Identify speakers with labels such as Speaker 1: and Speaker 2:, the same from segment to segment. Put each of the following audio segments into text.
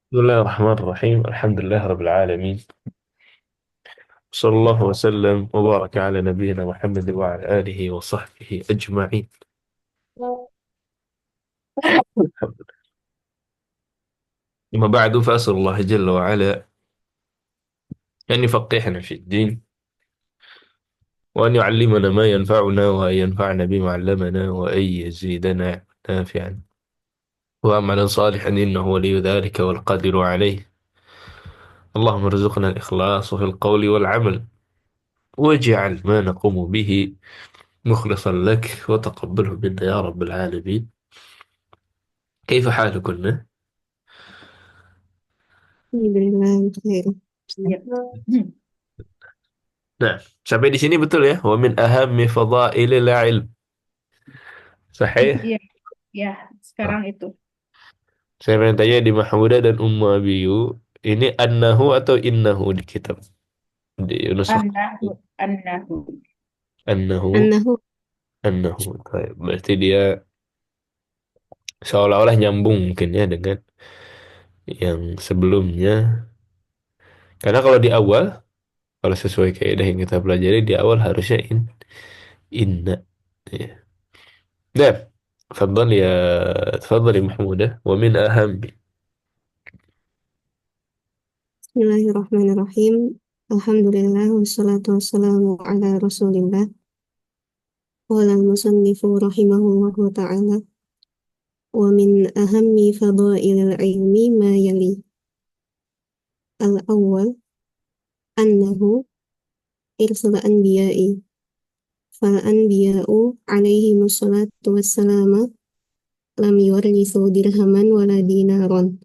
Speaker 1: بسم الله الرحمن الرحيم. الحمد لله رب العالمين، صلى الله وسلم وبارك على نبينا محمد وعلى آله وصحبه أجمعين. أما بعد، فأسأل الله جل وعلا أن يفقهنا في الدين، وأن يعلمنا ما ينفعنا، وأن ينفعنا بما علمنا، وأن يزيدنا نافعا وعملا صالحا، إنه ولي ذلك والقادر عليه. اللهم ارزقنا الإخلاص في القول والعمل، واجعل ما نقوم به مخلصا لك، وتقبله منا يا رب العالمين. كيف حالكن؟
Speaker 2: Alhamdulillah, khair.
Speaker 3: Iya. Hmm.
Speaker 1: Nah, sampai di sini betul ya. Wa min ahammi fadailil ilm. Sahih?
Speaker 3: Iya, ya.
Speaker 1: Ah,
Speaker 3: Sekarang itu
Speaker 1: saya pengen tanya di Mahmudah dan Ummu Abiyu, ini annahu atau innahu di kitab? Di nusakh
Speaker 3: annahu annahu.
Speaker 1: annahu,
Speaker 2: Annahu
Speaker 1: annahu. Baik. Berarti dia seolah-olah nyambung mungkin ya dengan yang sebelumnya. Karena kalau di awal, kalau sesuai kaidah yang kita pelajari di awal harusnya inna. Ya. Nah, تفضل يا تفضل يا محمودة. ومن أهم.
Speaker 2: Bismillahirrahmanirrahim. Alhamdulillah wassalatu wassalamu ala Rasulillah. Qala al-musannifu rahimahullahu ta'ala wa min ahammi fadailil ilmi ma yali. Al-awwal annahu irsul anbiya'i fal anbiya'u alaihi wassalatu wassalamu lam yuwarrithu dirhaman wala dinaran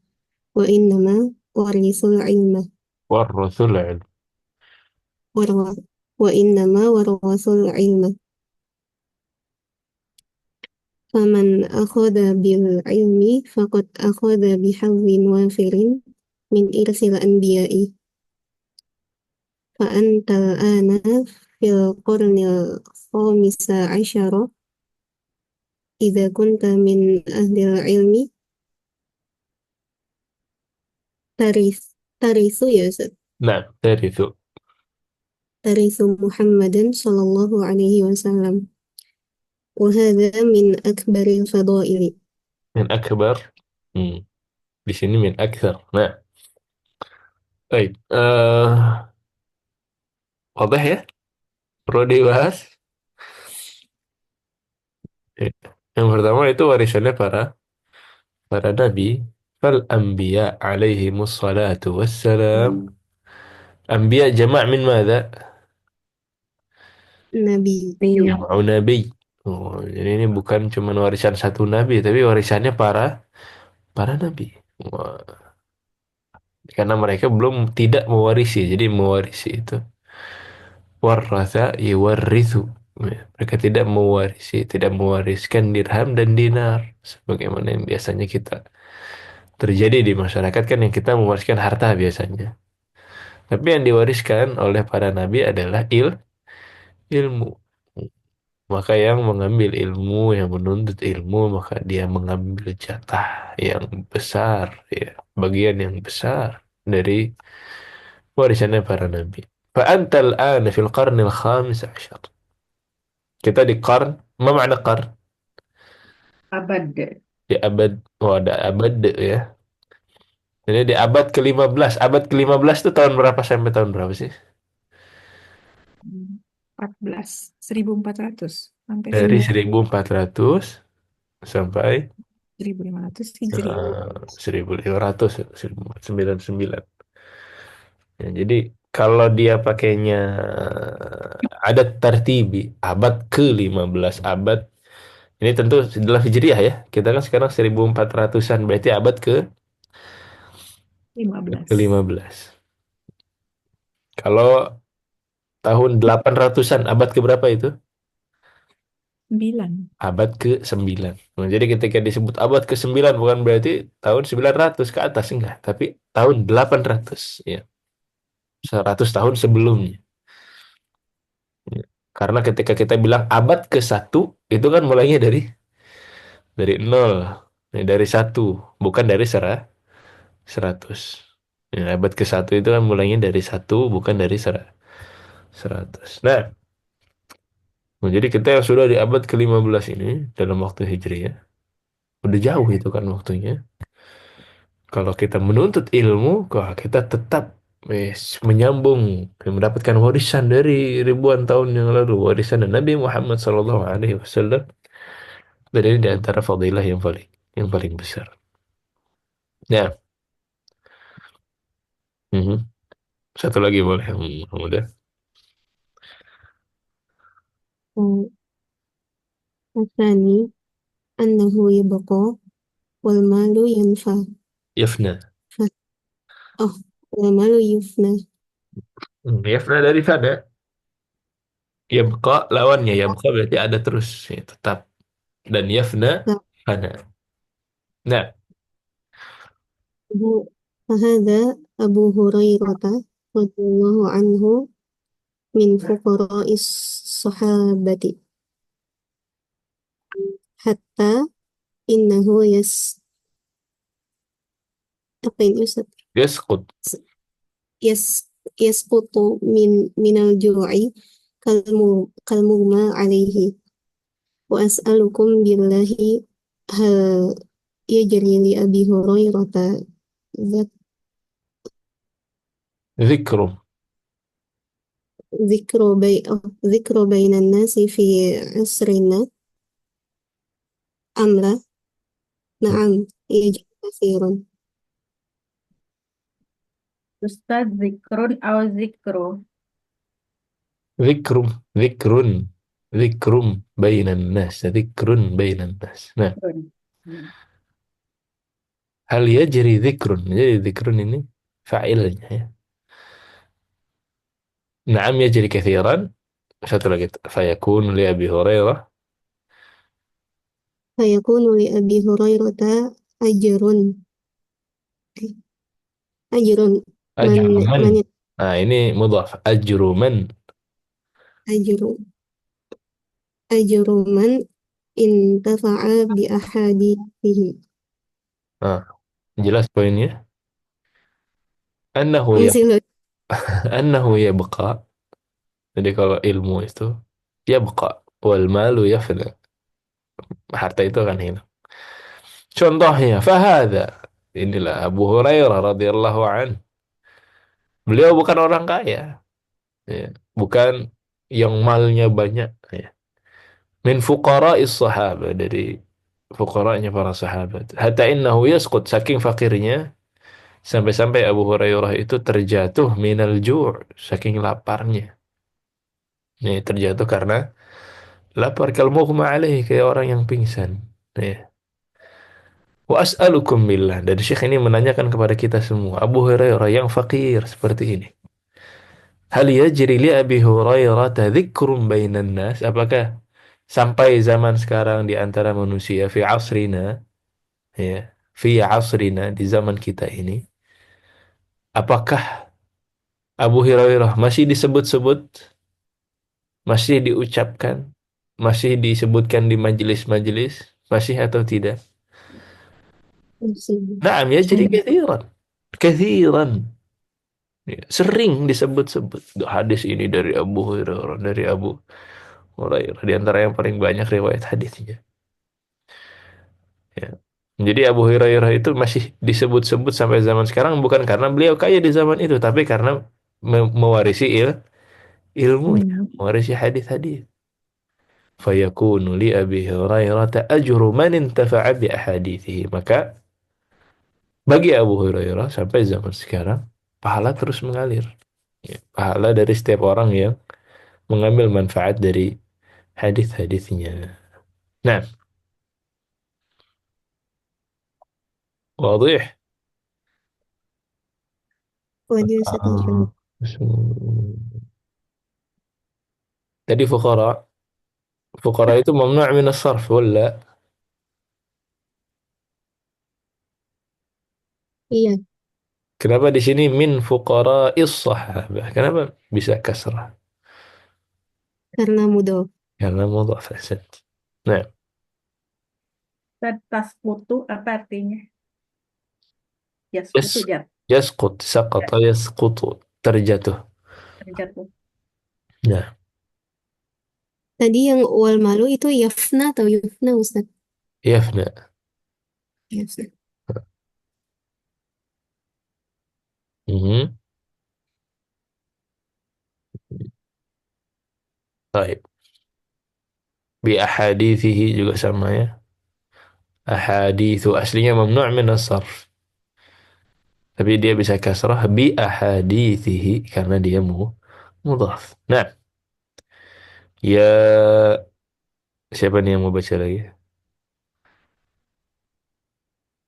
Speaker 2: wa innama warithul ilma
Speaker 1: ورثوا العلم.
Speaker 2: warwa wa innama warathul ilma. Faman akhadha bil ilmi faqad akhadha bihadzin wafirin min irsil anbiya'i. Fa antal ana fil qarnil khamisa asyara idza kunta min ahlil ilmi tarith tarithu ya Ustaz.
Speaker 1: نعم ترثوا.
Speaker 2: Tarithu Muhammadan sallallahu alaihi wasallam. Wa hadha min akbaril fadaili.
Speaker 1: من أكبر. hmm. Di sini min akthar. Nah, baik. Wadah ya? Perlu dibahas. Ya. Yang pertama itu warisannya para nabi. Fal anbiya alaihimus salatu wassalam. Anbiya jama' min madza?
Speaker 2: Nabi.
Speaker 3: Tiu.
Speaker 1: Jama'u nabi. Oh, jadi ini bukan cuma warisan satu nabi, tapi warisannya para nabi. Wah, karena mereka belum tidak mewarisi, jadi mewarisi itu warratha yuwarrithu. Ya, mereka tidak mewarisi, tidak mewariskan dirham dan dinar sebagaimana yang biasanya kita terjadi di masyarakat, kan yang kita mewariskan harta biasanya. Tapi yang diwariskan oleh para nabi adalah ilmu. Maka yang mengambil ilmu, yang menuntut ilmu, maka dia mengambil jatah yang besar, ya, bagian yang besar dari warisannya para nabi. فأنت الآن في القرن الخامس عشر. Kita di qarn. Ma makna qarn?
Speaker 3: Abad.
Speaker 1: Di abad. Oh, ada abad ya. Jadi di abad ke-15. Abad ke-15 itu tahun berapa sampai tahun berapa sih?
Speaker 3: 14 1400 sampai
Speaker 1: Dari 1400 sampai
Speaker 3: 1500 Hijri.
Speaker 1: 1500, 1499. Ya, jadi kalau dia pakainya adat tertibi, abad ke-15, abad ini tentu setelah Hijriah ya. Kita kan sekarang 1400-an, berarti abad
Speaker 3: 15
Speaker 1: ke-15. Kalau tahun 800-an, abad ke berapa itu?
Speaker 3: 9.
Speaker 1: Abad ke-9. Nah, jadi ketika disebut abad ke-9 bukan berarti tahun 900 ke atas, enggak, tapi tahun 800 ya. 100 tahun sebelumnya. Ya. Karena ketika kita bilang abad ke-1 itu kan mulainya dari nol. Dari satu, bukan dari 100. Ya, abad ke-1 itu kan mulainya dari satu, bukan dari 100. Nah, jadi kita yang sudah di abad ke-15 ini, dalam waktu Hijriyah, udah jauh itu kan waktunya. Kalau kita menuntut ilmu, kok kita tetap menyambung, mendapatkan warisan dari ribuan tahun yang lalu, warisan dari Nabi Muhammad SAW. Dan ini di antara fadilah yang paling besar. Ya, mhm. Satu lagi boleh, udah.
Speaker 2: الثاني أنه يبقى والمال ينفع.
Speaker 1: Yafna.
Speaker 2: ف... والمال يفنى.
Speaker 1: Yafna dari sana. Yabqa lawannya, yabqa berarti ada terus, ya, tetap. Dan yafna, fana. Nah,
Speaker 2: فهذا أبو هريرة رضي الله عنه من فقراء الصحابة حتى إنه apa ini Ustaz?
Speaker 1: yasqut.
Speaker 2: يس يسقط من الجوع كالمغمى عليه. وأسألكم بالله هل يجري لأبي هريرة ذك-
Speaker 1: Zikrum.
Speaker 2: ذكر بين الناس في عصرنا أم لا؟ نعم يجري كثيرا.
Speaker 3: Ustaz zikrun atau zikru.
Speaker 1: Zikrum. Zikrun. Zikrum bainan nas. Zikrun bainan nas. Nah,
Speaker 3: Zikrun. Hmm.
Speaker 1: hal yajri zikrun. Jadi zikrun ini fa'ilnya ya. Naam yajri kathiran. Satu lagi. Fayakun li Abi Hurairah.
Speaker 2: فيكون لأبي هريرة أجر أجر
Speaker 1: Ajru man.
Speaker 2: من
Speaker 1: Nah, ini mudhaf. Ajru man.
Speaker 2: أجر أجر من انتفع بأحاديثه.
Speaker 1: Nah, jelas poinnya. Annahu ya
Speaker 2: Masih
Speaker 1: annahu yabqa. Jadi kalau ilmu itu yabqa wal malu yafna. Harta itu akan hilang. Contohnya, fahada. Inilah Abu Hurairah radhiyallahu an. Beliau bukan orang kaya, ya. Bukan yang malnya banyak, ya. Min fuqara'is sahabat, dari fuqara'nya para sahabat. Hatta innahu yasqut, saking fakirnya, sampai-sampai Abu Hurairah itu terjatuh minal ju', saking laparnya. Ini terjatuh karena lapar, kal mughma alaihi, kayak orang yang pingsan. Ya. Wa as'alukum billah. Dan Syekh ini menanyakan kepada kita semua, Abu Hurairah yang fakir seperti ini. Hal yajri li Abi Hurairah dzikrum bainan nas? Apakah sampai zaman sekarang di antara manusia fi asrina, ya, fi asrina, di zaman kita ini, apakah Abu Hurairah masih disebut-sebut, masih diucapkan, masih disebutkan di majelis-majelis, masih atau tidak?
Speaker 2: masih
Speaker 1: Naam yajri kathiran. Kathiran. Ya, sering disebut-sebut hadis ini dari Abu Hurairah, dari Abu Hurairah, di antara yang paling banyak riwayat hadisnya. Ya. Jadi Abu Hurairah itu masih disebut-sebut sampai zaman sekarang, bukan karena beliau kaya di zaman itu, tapi karena mewarisi ilmunya,
Speaker 3: Hmm.
Speaker 1: mewarisi hadis-hadis. Fayakunu li Abi Hurairah ajru man intafa'a bi ahadithihi. Maka bagi Abu Hurairah sampai zaman sekarang pahala terus mengalir. Ya, pahala dari setiap orang yang mengambil manfaat dari hadis-hadisnya. Nah, واضح.
Speaker 2: wajib satu.
Speaker 1: Ah. Tadi fuqara. Fuqara itu mamnu' min as-sarf wala?
Speaker 2: Iya,
Speaker 1: Kenapa di sini min fuqara'is sahabah? Kenapa bisa kasrah?
Speaker 2: karena mudhof.
Speaker 1: Karena mudhaf ahsan. Nah,
Speaker 3: Ustaz, tas putu apa artinya? Yaskutu
Speaker 1: Yas,
Speaker 3: jat,
Speaker 1: yasqut, saqata, yasqutu, terjatuh.
Speaker 3: terjatuh.
Speaker 1: Nah,
Speaker 2: Tadi yang wal malu itu yafna atau yufna Ustaz?
Speaker 1: yafna.
Speaker 2: Yafna.
Speaker 1: Mhm. Baik. Bi ahadithihi juga sama ya. Ahadithu aslinya mamnu' min as-sarf. Tapi dia bisa kasrah bi ahadithihi karena dia mudhaf. Nah, ya siapa nih yang mau baca lagi?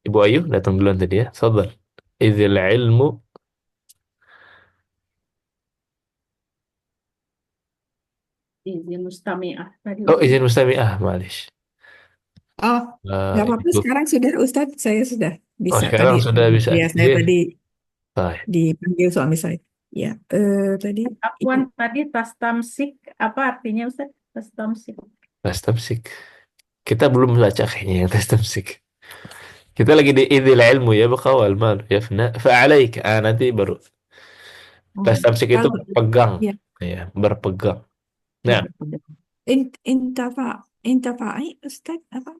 Speaker 1: Ibu Ayu datang duluan tadi ya. Sabar. Idzil ilmu.
Speaker 3: Izin mustami'ah tadi
Speaker 1: Oh,
Speaker 3: Ustaz.
Speaker 1: izin mustami'ah, malish.
Speaker 4: Oh, nggak apa-apa.
Speaker 1: Itu.
Speaker 4: Sekarang sudah Ustadz, saya sudah
Speaker 1: Oh,
Speaker 4: bisa tadi.
Speaker 1: sekarang sudah bisa.
Speaker 4: Ya, saya
Speaker 1: Izin.
Speaker 4: tadi
Speaker 1: Baik.
Speaker 4: dipanggil suami saya. Ya, tadi
Speaker 3: Afwan tadi tastamsik apa artinya Ustaz? Tastamsik.
Speaker 1: Tes tamsik. Kita belum baca kayaknya yang tes tamsik. Kita lagi di idzil ilmu ya bakawal mal ya fna fa'alaik. Ah, nanti baru.
Speaker 4: oh,
Speaker 1: Tes tamsik itu
Speaker 4: kalau
Speaker 1: pegang.
Speaker 4: ya,
Speaker 1: Ya, berpegang.
Speaker 4: ya
Speaker 1: Nah,
Speaker 4: betul. Intafa, intafai Ustadz apa?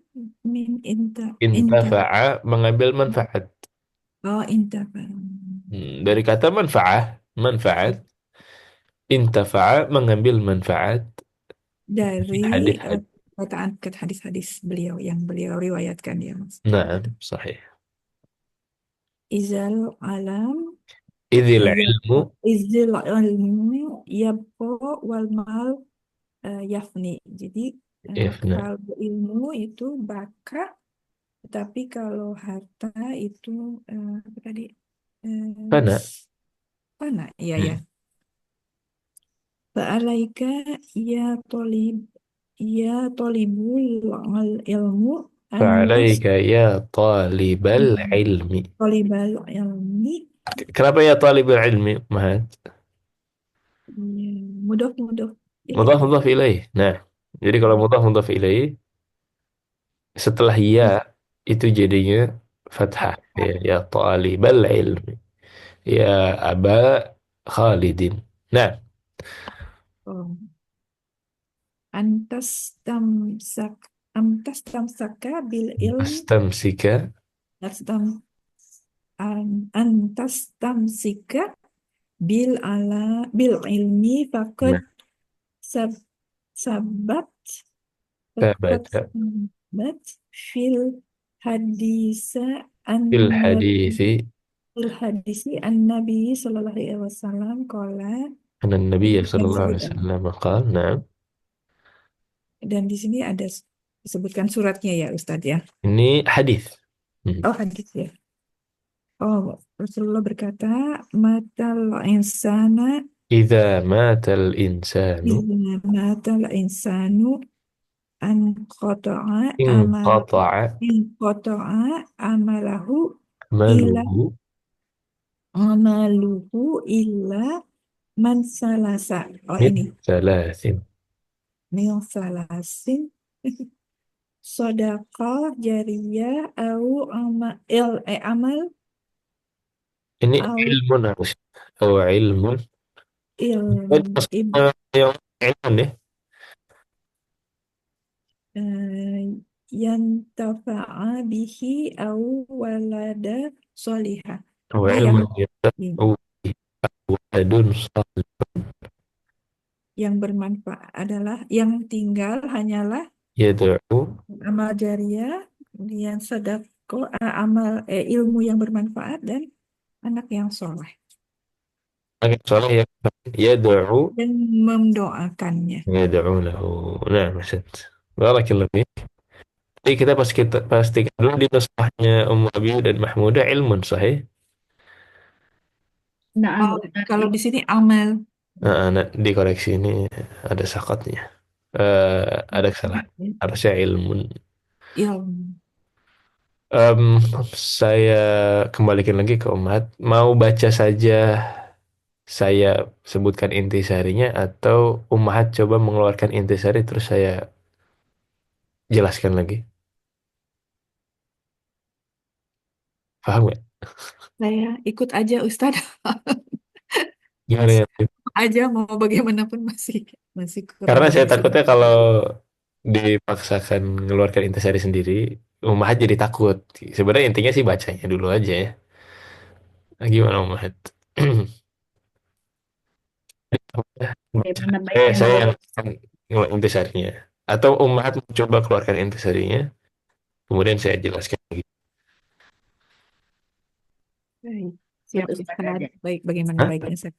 Speaker 4: Min inta.
Speaker 1: intafa'a mengambil manfaat.
Speaker 4: Oh, intafa.
Speaker 1: Dari kata manfaah, manfaat. Intafa'a mengambil manfaat
Speaker 4: Dari
Speaker 1: di
Speaker 4: eh,
Speaker 1: hadis-hadis.
Speaker 4: perkataan ke hadis-hadis beliau yang beliau riwayatkan ya, Mas.
Speaker 1: Nah, sahih.
Speaker 4: Izal alam
Speaker 1: Idzil
Speaker 4: ya
Speaker 1: ilmu
Speaker 4: izil ilmi yabqa wal mal yafni. Jadi
Speaker 1: yafna.
Speaker 4: kalau ilmu itu baka, tapi kalau harta itu apa tadi?
Speaker 1: Fana.
Speaker 4: Fana, iya ya.
Speaker 1: Hmm.
Speaker 4: Fa'alaika ya tolib ya tolibul ilmu antas
Speaker 1: Fa'alaika ya talibal ilmi.
Speaker 4: tolibal ilmi
Speaker 1: Kenapa ya talibal ilmi, Mahat?
Speaker 4: ya, mudah mudah ilaih.
Speaker 1: Mudhaf mudhaf ilaih. Nah, jadi kalau mudhaf mudhaf ilaih setelah ya itu jadinya fathah ya, ya talibal ilmi. Ya Aba Khalidin. Nah,
Speaker 4: Oh. Antas tamsak antas tamsaka bil ilm
Speaker 1: astamsika
Speaker 4: astam antas tamsika bil ilmi fakad
Speaker 1: nah,
Speaker 4: sab sabat fakad
Speaker 1: tabata
Speaker 4: sabat fil hadisa an
Speaker 1: fil hadithi
Speaker 4: fil hadisi an Nabi Sallallahu Alaihi Wasallam kola
Speaker 1: anna Nabi
Speaker 4: yang
Speaker 1: sallallahu alaihi
Speaker 4: disebutkan.
Speaker 1: wasallam qala, nah,
Speaker 4: Dan di sini ada disebutkan suratnya ya Ustadz ya.
Speaker 1: ini hadis. Hmm.
Speaker 4: Oh hadis ya. Oh, Rasulullah berkata, matal insana
Speaker 1: Idza matal insanu
Speaker 4: idza matal insanu an qata'a amal
Speaker 1: inqata'a
Speaker 4: in qata'a amalahu ila
Speaker 1: maluhu
Speaker 4: amaluhu illa man salasa. Oh
Speaker 1: min
Speaker 4: ini
Speaker 1: salasin.
Speaker 4: min salasin sodaqah jariyah au amal
Speaker 1: Ini
Speaker 4: au
Speaker 1: ilmun harus. Oh, ilmun. Ini
Speaker 4: ilm
Speaker 1: yang ilmun ya.
Speaker 4: yantafa'a bihi au walada solihah.
Speaker 1: Oh,
Speaker 4: Ah,
Speaker 1: ilmun ya. Oh, adun
Speaker 4: yang bermanfaat adalah yang tinggal hanyalah
Speaker 1: yad'u.
Speaker 4: amal jariah, kemudian sedekah, ilmu yang bermanfaat dan anak yang soleh
Speaker 1: Oke, soalnya ya yad'u
Speaker 4: dan mendoakannya.
Speaker 1: yad'u lahu. Nah, maksud. Barakallahu fiik. Jadi kita pastikan dulu di nuskhahnya Ummu Abi dan Mahmudah ilmun sahih.
Speaker 3: Naam
Speaker 4: Oh,
Speaker 3: benar
Speaker 4: kalau
Speaker 3: itu.
Speaker 4: di sini amal
Speaker 1: Nah, dikoreksi ini ada sakatnya. Ada kesalahan. Harusnya ilmun.
Speaker 4: ilmu.
Speaker 1: Em, saya kembalikan lagi ke Umar. Mau baca saja saya sebutkan intisarinya atau Ummahat coba mengeluarkan intisari terus saya jelaskan lagi. Paham nggak?
Speaker 4: Saya ikut aja Ustadz.
Speaker 1: Gimana ya?
Speaker 4: Aja mau bagaimanapun masih masih kurang
Speaker 1: Karena saya
Speaker 4: banyak sih.
Speaker 1: takutnya kalau dipaksakan mengeluarkan intisari sendiri, Umahat jadi takut. Sebenarnya intinya sih bacanya dulu aja ya. Nah, gimana Umahat?
Speaker 3: Bagaimana
Speaker 1: saya
Speaker 3: baiknya
Speaker 1: saya yang
Speaker 3: mengeluarkan.
Speaker 1: akan ngeluarin intisarinya. Atau Umahat mencoba keluarkan intisarinya, kemudian saya jelaskan lagi.
Speaker 4: Baik. Siap
Speaker 3: Menurut Ustadz aja.
Speaker 4: Ustadz. Baik, bagaimana
Speaker 1: Hah?
Speaker 4: baiknya saya?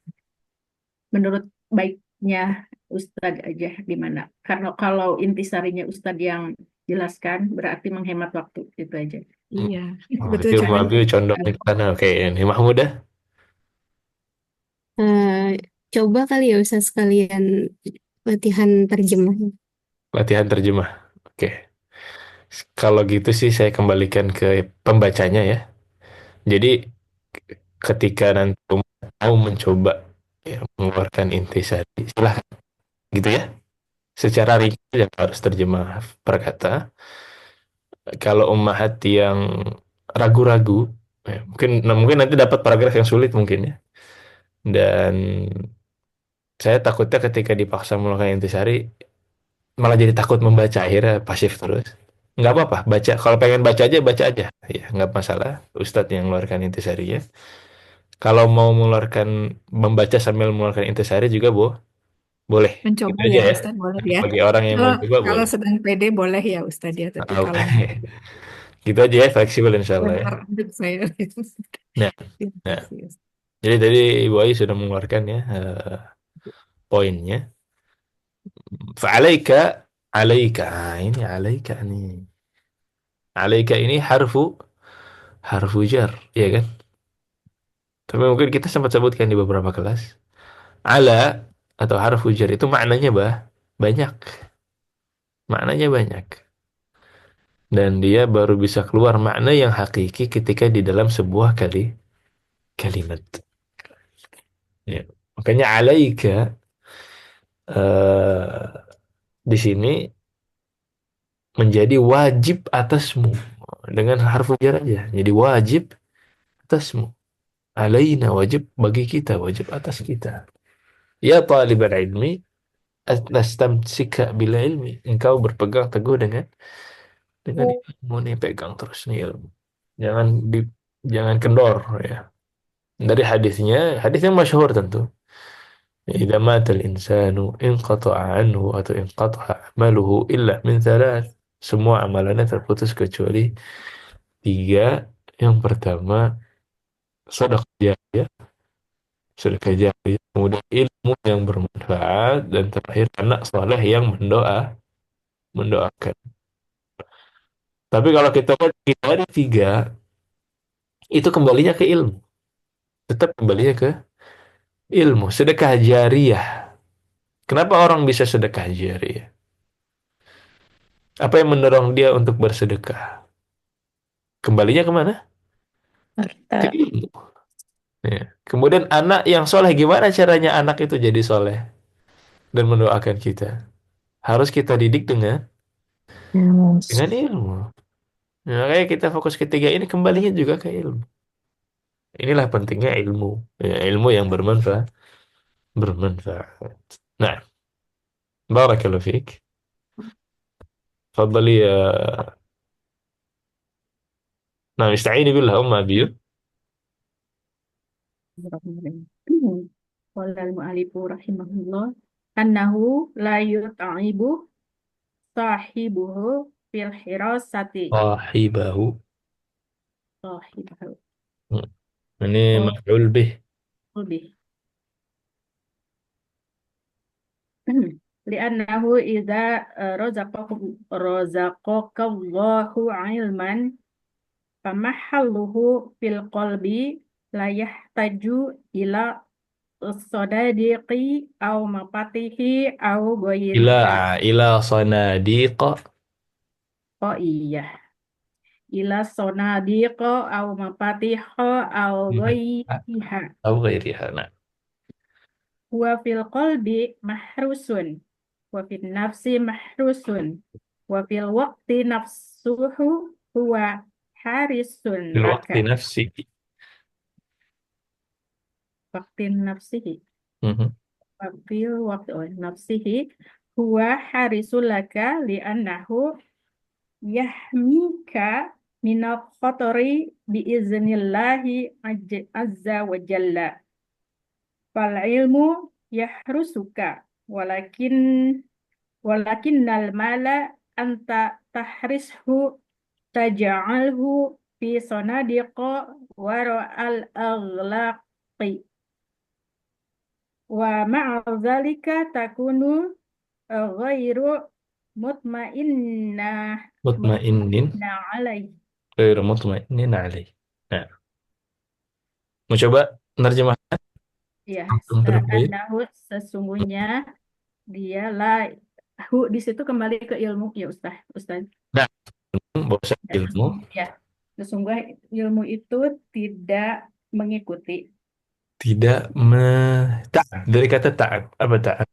Speaker 3: Menurut baiknya Ustadz aja gimana? Karena kalau intisarinya Ustadz yang jelaskan berarti menghemat waktu itu aja.
Speaker 4: Iya,
Speaker 1: Oh,
Speaker 4: betul
Speaker 1: itu
Speaker 4: caranya.
Speaker 1: Abi condongnya ke sana. Oke, ini Mahmudah.
Speaker 2: Eh, coba kali ya Ustaz sekalian latihan terjemah.
Speaker 1: Latihan terjemah. Oke. Kalau gitu sih saya kembalikan ke pembacanya ya. Jadi ketika nanti mau mencoba ya, mengeluarkan intisari, silahkan gitu ya. Secara ringkas yang harus terjemah per kata. Kalau ummahat yang ragu-ragu, ya, mungkin nanti dapat paragraf yang sulit mungkin ya. Dan saya takutnya ketika dipaksa mengeluarkan intisari, malah jadi takut membaca akhirnya pasif terus. Nggak apa-apa, baca. Kalau pengen baca aja. Ya, nggak masalah. Ustadz yang mengeluarkan intisarinya. Kalau mau mengeluarkan membaca sambil mengeluarkan intisari juga boleh. Gitu
Speaker 4: Mencoba
Speaker 1: aja
Speaker 4: ya
Speaker 1: ya.
Speaker 4: Ustadz, boleh ya.
Speaker 1: Bagi orang yang
Speaker 4: Kalau
Speaker 1: mau coba
Speaker 4: kalau
Speaker 1: boleh.
Speaker 4: sedang pede boleh ya Ustadz ya, tapi kalau
Speaker 1: Oke. Gitu aja ya, fleksibel insya Allah ya.
Speaker 4: lempar aja saya.
Speaker 1: Nah,
Speaker 4: Terima
Speaker 1: nah.
Speaker 4: kasih Ustadz.
Speaker 1: Jadi tadi Ibu Ayu sudah mengeluarkan ya poinnya. Fa'alaika, alaika. Ini alaika nih. Alaika ini harfu jar, ya kan? Tapi mungkin kita sempat sebutkan di beberapa kelas. Ala atau harfu jar itu maknanya banyak. Maknanya banyak. Dan dia baru bisa keluar makna yang hakiki ketika di dalam sebuah kalimat. Ya. Makanya alaika di sini menjadi wajib atasmu dengan harfu jar aja. Jadi wajib atasmu. Alaina wajib bagi kita, wajib atas kita. Ya talibal ilmi, astamsika bil ilmi. Engkau berpegang teguh dengan ilmu nih, pegang terus nih ilmu. Jangan di jangan kendor ya. Dari hadis yang masyhur tentu. Idza matal insanu inqata'a anhu atau inqata'a amaluhu illa min thalath. Semua amalannya terputus kecuali tiga. Yang pertama, sedekah jariyah, sedekah jariyah, kemudian ilmu yang bermanfaat, dan terakhir anak soleh yang mendoakan. Tapi kalau kita ada tiga, itu kembalinya ke ilmu. Tetap kembalinya ke ilmu. Sedekah jariyah. Kenapa orang bisa sedekah jariyah? Apa yang mendorong dia untuk bersedekah? Kembalinya kemana? Ke
Speaker 3: Harta.
Speaker 1: ilmu. Ya. Kemudian anak yang soleh, gimana caranya anak itu jadi soleh dan mendoakan kita? Harus kita didik dengan ilmu. Nah, makanya kita fokus ketiga ini kembalinya juga ke ilmu. Inilah pentingnya ilmu. Ya, ilmu yang bermanfaat. Nah, barakallahu fiik. Fadali ya. Nah, ista'ini billah umma biyu.
Speaker 3: Qala al-mu'allifu rahimahullah annahu la yut'ibu sahibuhu fil hirasati
Speaker 1: Sahibahu.
Speaker 3: sahibahu
Speaker 1: Hmm. Ini
Speaker 3: oh
Speaker 1: maf'ul bih.
Speaker 3: lebih li'annahu idza razaqakallahu ilman famahalluhu fil qalbi la yahtaju ila sodadiqi au mapatihi au
Speaker 1: Ila
Speaker 3: goiriha.
Speaker 1: ila sanadiqa.
Speaker 3: Oh iya, ila sonadiqo au mapatiho au goiriha.
Speaker 1: Atau ghairiha. Nah,
Speaker 3: Wa fil qalbi mahrusun, wa fil nafsi mahrusun, wa fil waqti nafsuhu huwa harisun
Speaker 1: fil waqti
Speaker 3: laka.
Speaker 1: nafsi.
Speaker 3: waktin nafsihi.
Speaker 1: Mhm.
Speaker 3: Wafil waktu nafsihi huwa harisul laka li'annahu yahmika minal khotori biiznillahi azza wa jalla. Fal ilmu yahrusuka walakinnal mala anta tahrishu taj'alhu fi sanadiqa wara al aghlaqi wa ma'a dzalika takunu ghairu mutmainnah
Speaker 1: Mutmainnin
Speaker 3: mutmainnah alaih.
Speaker 1: ghairu mutmainnin alaih. Nah, mau coba nerjemah
Speaker 3: Ya,
Speaker 1: untuk baik.
Speaker 3: anahu sesungguhnya dia lah hu di situ kembali ke ilmu ya Ustaz. Ustaz.
Speaker 1: Nah, bosan
Speaker 3: Ya,
Speaker 1: ilmu
Speaker 3: ya. Sesungguhnya ilmu itu tidak mengikuti
Speaker 1: tidak taat dari kata taat apa taat?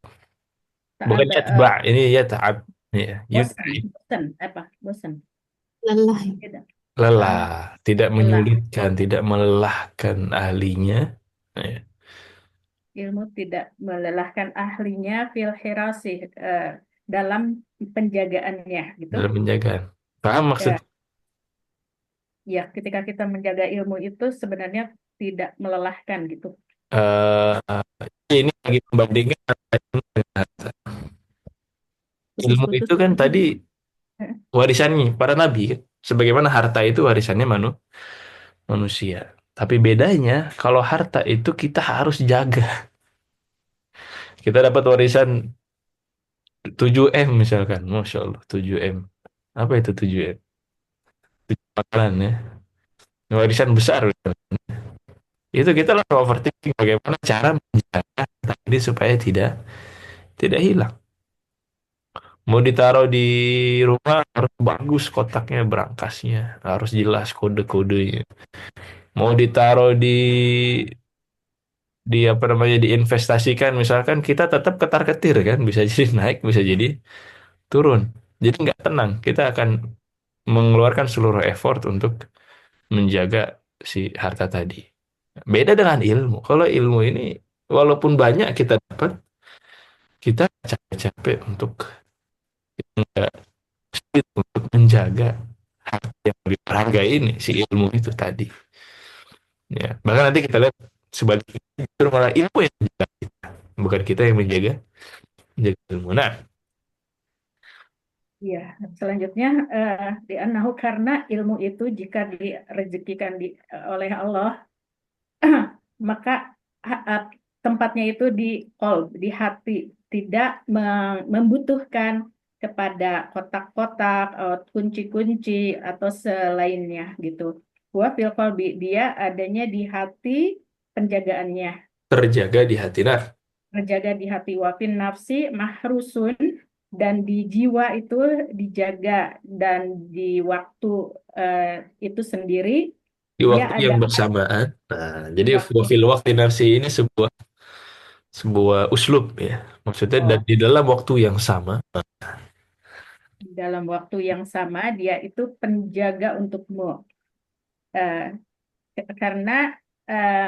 Speaker 3: tak
Speaker 1: Bukan
Speaker 3: ada
Speaker 1: yatba, ini ya taat. Ya,
Speaker 3: bosan,
Speaker 1: yut'ib.
Speaker 3: bosan apa? Bosan.
Speaker 2: Lelah.
Speaker 3: Tidak.
Speaker 1: Lelah, tidak
Speaker 3: Lelah.
Speaker 1: menyulitkan, tidak melelahkan ahlinya. Ya,
Speaker 3: Ilmu tidak melelahkan ahlinya fil hirasi dalam penjagaannya gitu.
Speaker 1: dalam penjagaan. Paham maksud?
Speaker 3: Ya, ya, ketika kita menjaga ilmu itu sebenarnya tidak melelahkan gitu.
Speaker 1: eh ini lagi membandingkan antara ilmu dengan harta. Ilmu
Speaker 3: Putus-putus.
Speaker 1: itu kan tadi warisannya para nabi kan. Sebagaimana harta itu warisannya manusia. Tapi bedanya kalau harta itu kita harus jaga. Kita dapat warisan 7M misalkan. Masya Allah 7M. Apa itu 7M? Makanan ya. Warisan besar. Itu kita langsung overthinking bagaimana cara menjaga harta ini supaya tidak hilang. Mau ditaruh di rumah harus bagus kotaknya, berangkasnya, harus jelas kode-kodenya. Mau ditaruh di apa namanya diinvestasikan, misalkan kita tetap ketar-ketir kan, bisa jadi naik, bisa jadi turun. Jadi nggak tenang. Kita akan mengeluarkan seluruh effort untuk menjaga si harta tadi. Beda dengan ilmu. Kalau ilmu ini walaupun banyak kita dapat, kita capek-capek untuk untuk menjaga harta yang lebih berharga ini, si ilmu itu tadi. Ya, bahkan nanti kita lihat sebaliknya, justru malah ilmu yang menjaga kita, bukan kita yang menjaga ilmu. Nah,
Speaker 3: Ya, selanjutnya di anahu karena ilmu itu jika direzekikan oleh Allah maka tempatnya itu di qalb, di hati, tidak membutuhkan kepada kotak-kotak, kunci-kunci atau selainnya gitu. Wa fil qalbi dia adanya di hati penjagaannya,
Speaker 1: terjaga di hati. Nah,
Speaker 3: terjaga di hati wafin nafsi mahrusun dan di jiwa itu dijaga dan di waktu eh, itu sendiri
Speaker 1: di
Speaker 3: dia
Speaker 1: waktu
Speaker 3: ada
Speaker 1: yang bersamaan. Nah,
Speaker 3: di
Speaker 1: jadi
Speaker 3: waktu
Speaker 1: fil waqti nafsi ini sebuah uslub ya. Maksudnya dan
Speaker 3: oh,
Speaker 1: di dalam waktu yang sama.
Speaker 3: dalam waktu yang sama dia itu penjaga untukmu. Eh, karena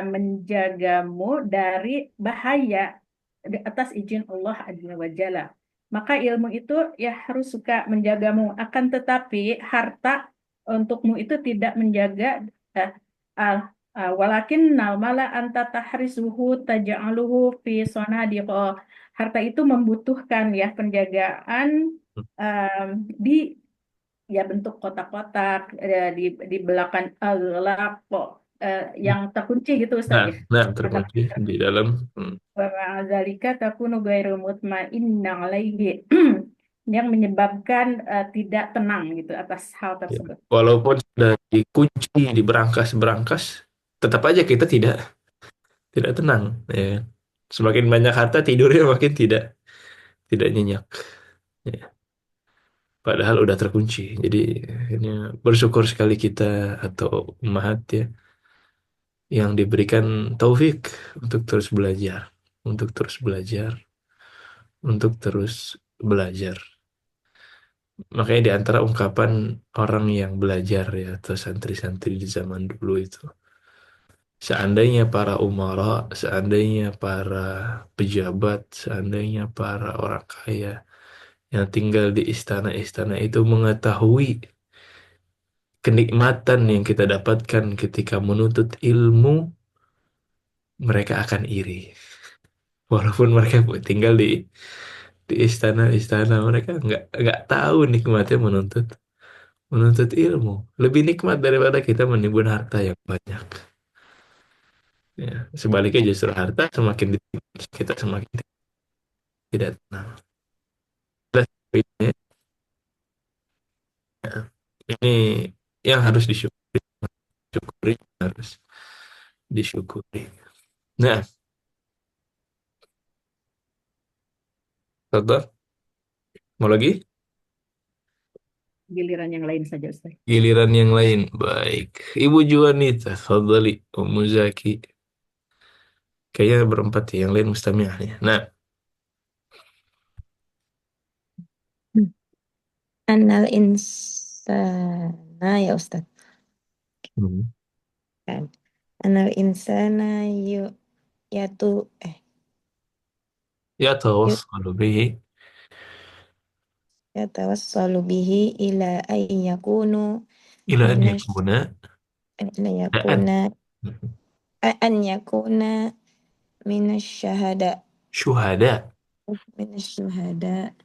Speaker 3: menjagamu dari bahaya di atas izin Allah Azza wa Jalla. Maka ilmu itu ya harus suka menjagamu. Akan tetapi harta untukmu itu tidak menjaga eh, al walakin mala anta tahrisuhu taj'aluhu fi sonadiqo. Harta itu membutuhkan ya penjagaan em, di ya bentuk kotak-kotak di belakang gelap kok yang terkunci gitu Ustaz
Speaker 1: Nah,
Speaker 3: ya.
Speaker 1: nah
Speaker 3: Kotak
Speaker 1: terkunci di dalam.
Speaker 3: wa ma'adzalika takunu ghairu mutmainna alaihi yang menyebabkan tidak tenang gitu atas hal
Speaker 1: Ya.
Speaker 3: tersebut.
Speaker 1: Walaupun sudah dikunci di berangkas-berangkas, tetap aja kita tidak tenang. Ya. Semakin banyak harta tidurnya makin tidak nyenyak. Ya. Padahal udah terkunci. Jadi ini bersyukur sekali kita atau umat ya yang diberikan taufik untuk terus belajar, untuk terus belajar, untuk terus belajar. Makanya di antara ungkapan orang yang belajar ya atau santri-santri di zaman dulu itu Seandainya para umara, seandainya para pejabat, seandainya para orang kaya yang tinggal di istana-istana itu mengetahui kenikmatan yang kita dapatkan ketika menuntut ilmu, mereka akan iri. Walaupun mereka tinggal di istana-istana, mereka nggak tahu nikmatnya menuntut menuntut ilmu. Lebih nikmat daripada kita menimbun harta yang banyak. Ya, sebaliknya justru harta semakin kita semakin tidak tenang. Dan ini, ini yang harus disyukuri, harus disyukuri. Nah, contoh, mau lagi?
Speaker 3: Giliran yang lain saja, Ustaz.
Speaker 1: Giliran yang lain. Baik. Ibu Juanita, Fadli, Ummu Zaki. Kayaknya berempat ya, yang lain mustami'ah ya. Nah,
Speaker 5: Hmm. Anal insana ya Ustaz
Speaker 1: hmm.
Speaker 5: kan. Anal insana yatu
Speaker 1: Ya
Speaker 5: yu-
Speaker 1: tawassalu bihi
Speaker 5: yatawassalu bihi ila ay yakunu
Speaker 1: ila an
Speaker 5: minash
Speaker 1: yakuna
Speaker 5: ila
Speaker 1: da'an
Speaker 5: yakuna an yakuna minash syahada
Speaker 1: syuhada.
Speaker 5: minash syuhada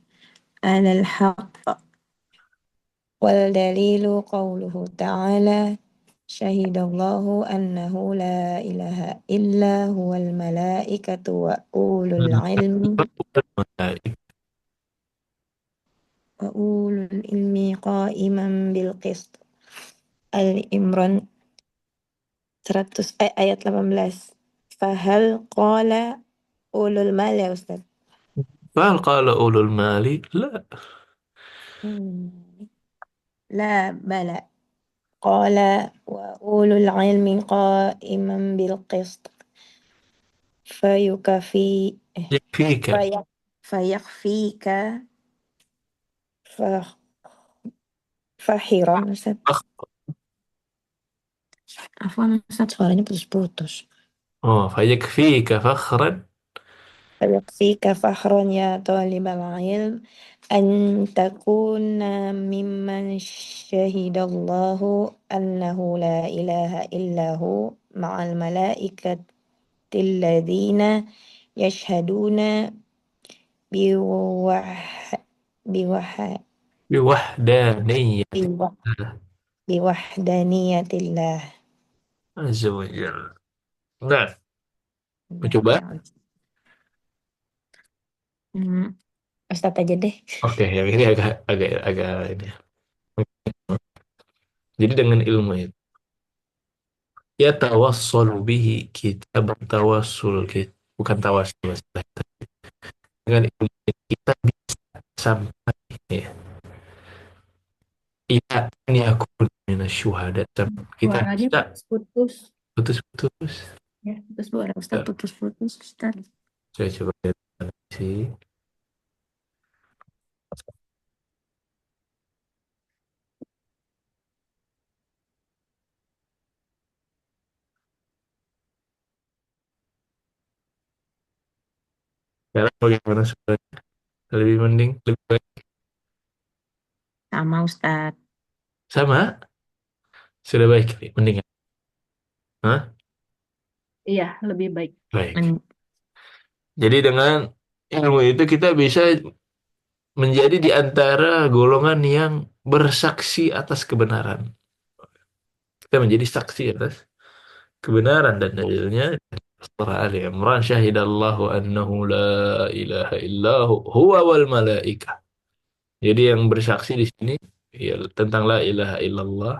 Speaker 5: alal haqq wal dalilu qawluhu ta'ala syahidallahu annahu la ilaha illa huwal malaikatu wa ulul ilmi wa ulul ilmi qa'iman bil qist. Al-Imran 100 ayat 18. Fahal qala ulul mal ya Ustaz?
Speaker 1: Fal qala ulul mali la.
Speaker 5: Hmm. La bala. Qala wa ulul ilmi qa'iman bil qist. Fayukafi
Speaker 1: Yakfika.
Speaker 5: fayak fayakfika fa- fahiran Ustaz. Afwan Ustaz suaranya putus-putus.
Speaker 1: Oh, fayakfika fakhran.
Speaker 5: فيكفيك فخرا يا طالب العلم أن تكون ممن شهد الله أنه لا إله إلا هو مع الملائكة الذين يشهدون بوح بوح
Speaker 1: Biwahdaniyah
Speaker 5: بوح بوحدانية الله.
Speaker 1: azza wa jalla. Nah,
Speaker 5: Nah,
Speaker 1: mencoba.
Speaker 5: ya. Hmm, Ustadz aja deh.
Speaker 1: Oke, yang ini agak agak agak ini. Jadi dengan ilmu itu ya tawassul bihi, kita bertawassul, kita bukan tawassul, dengan ilmu kita bisa sampai ya ila an yakun minasyuhada, kita
Speaker 3: Suaranya
Speaker 1: bisa
Speaker 3: putus-putus.
Speaker 1: putus-putus.
Speaker 3: Ya, putus suara Ustaz, putus-putus Ustaz.
Speaker 1: Saya coba lihat sih. Sekarang bagaimana suaranya? Lebih mending, lebih baik.
Speaker 5: Sama Ustadz.
Speaker 1: Sama, sudah baik, mending. Hah?
Speaker 3: Iya, lebih baik.
Speaker 1: Baik. Jadi dengan ilmu itu kita bisa menjadi di antara golongan yang bersaksi atas kebenaran. Kita menjadi saksi atas kebenaran dan dalilnya surah Ali Imran syahidallahu annahu la ilaha illahu huwa wal malaikah. Jadi yang bersaksi di sini ya tentang la ilaha illallah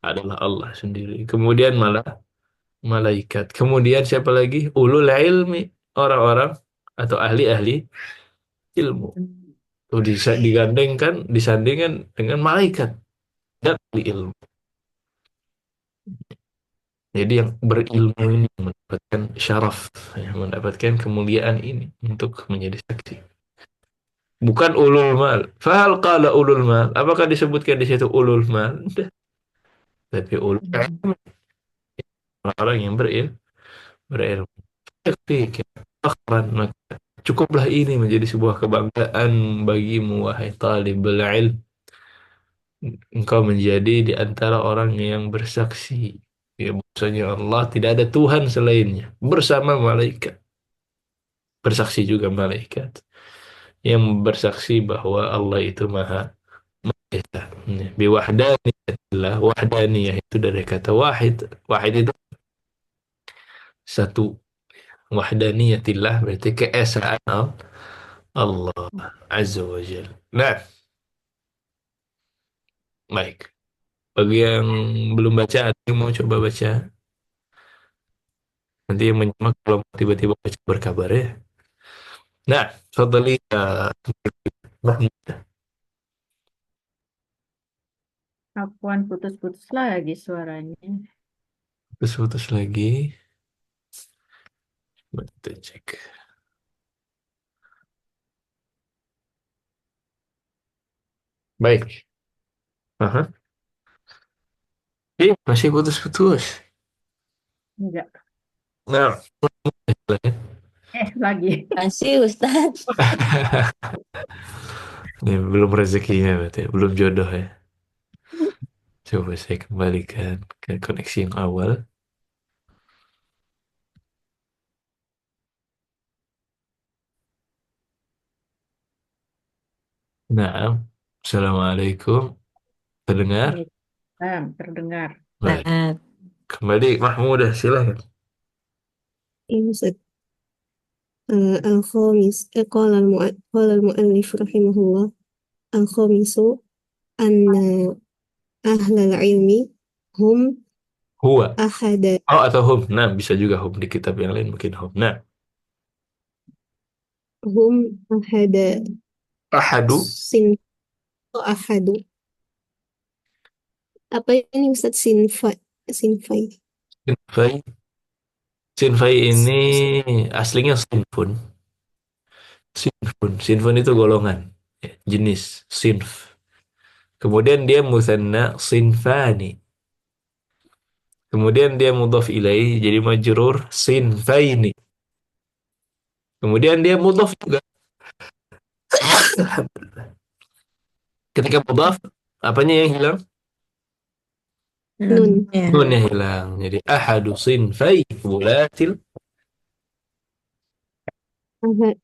Speaker 1: adalah Allah sendiri. Kemudian malah malaikat. Kemudian siapa lagi? Ulul ilmi, orang-orang atau ahli-ahli ilmu. Tuh digandengkan, disandingkan dengan malaikat dan ahli ilmu. Jadi yang berilmu ini mendapatkan syaraf, ya, mendapatkan kemuliaan ini untuk menjadi saksi. Bukan ulul mal. Fahal qala ulul mal. Apakah disebutkan di situ ulul mal? Tidak. Tapi ulul ilmi. orang yang berilmu. Yakfi fakhran, maka cukuplah ini menjadi sebuah kebanggaan bagimu wahai talibul ilm, engkau menjadi di antara orang yang bersaksi ya bahwasanya Allah tidak ada Tuhan selainnya bersama malaikat, bersaksi juga malaikat yang bersaksi bahwa Allah itu maha esa. Biwahdaniyatillah, wahdaniyah itu dari kata wahid. Wahid itu satu, wahdaniyatillah berarti keesaan Allah Azza wa Jal. Nah, baik. Bagi yang belum baca, ada yang mau coba baca. Nanti yang menyimak kalau tiba-tiba baca berkabar ya. Nah, tafadhali ya Mahmud.
Speaker 3: Akuan putus-putus lagi suaranya.
Speaker 1: Putus-putus lagi. Kita cek. Baik. Aha. Masih putus-putus.
Speaker 3: Enggak.
Speaker 1: Nah,
Speaker 3: Lagi.
Speaker 5: Masih Ustadz.
Speaker 1: ini belum rezekinya berarti, belum jodoh ya. Coba saya kembalikan ke koneksi yang awal. Nah, Assalamualaikum. Terdengar?
Speaker 3: Terdengar.
Speaker 1: Baik.
Speaker 5: Nah,
Speaker 1: Kembali Mahmudah, silahkan.
Speaker 2: Ini Ustaz. Al-Khamis, qala al-mu'allif rahimahullah, al-khamisu anna ahlal ilmi hum
Speaker 1: Huwa.
Speaker 2: ahada
Speaker 1: Oh, atau hum. Nah, bisa juga hum di kitab yang lain mungkin hum. Nah,
Speaker 2: hum ahada
Speaker 1: ahadu
Speaker 2: sin ahadu. Apa ini Ustaz, sinfai?
Speaker 1: sinfai. Sinfai ini aslinya sinfun. Sinfun. Sinfun itu golongan, ya, jenis sinf. Kemudian dia musanna sinfani. Kemudian dia mudhaf ilaih jadi majrur sinfaini. Kemudian dia mudhaf juga. Ketika mudhaf, apanya yang hilang?
Speaker 2: Nun.
Speaker 5: ya.
Speaker 1: Nunnya hilang. Jadi ahadu sinfai wulatil.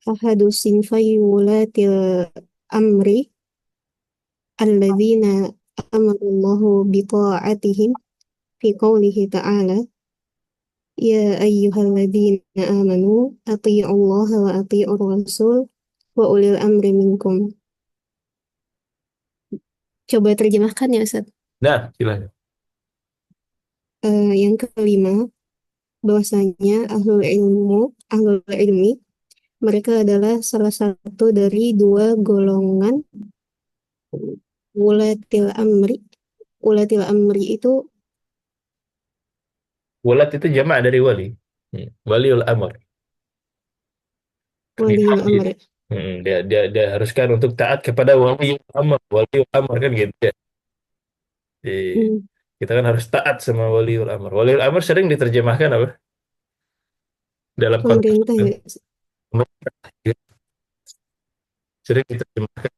Speaker 2: Ahadu sinfai wulatil amri alladzina amarallahu bita'atihim fi qawlihi ta'ala ya ayyuhalladzina amanu ati'ullaha wa ati'ur rasul wa ulil amri minkum. Coba terjemahkan ya Ustaz.
Speaker 1: Nah, silakan.
Speaker 2: Yang kelima, bahwasanya ahlul ilmi, mereka adalah salah satu dari dua golongan ulatil amri. Ulatil amri itu
Speaker 1: Wulat itu jamak dari wali. Waliul amr. Khalifah
Speaker 2: waliul
Speaker 1: gitu.
Speaker 2: amri.
Speaker 1: Dia haruskan untuk taat kepada waliul amr. Waliul amr kan gitu ya. Jadi,
Speaker 2: Hmm,
Speaker 1: kita kan harus taat sama waliul amr. Waliul amr sering diterjemahkan apa? Dalam konteks
Speaker 2: pemerintah ya.
Speaker 1: pemerintah. Sering diterjemahkan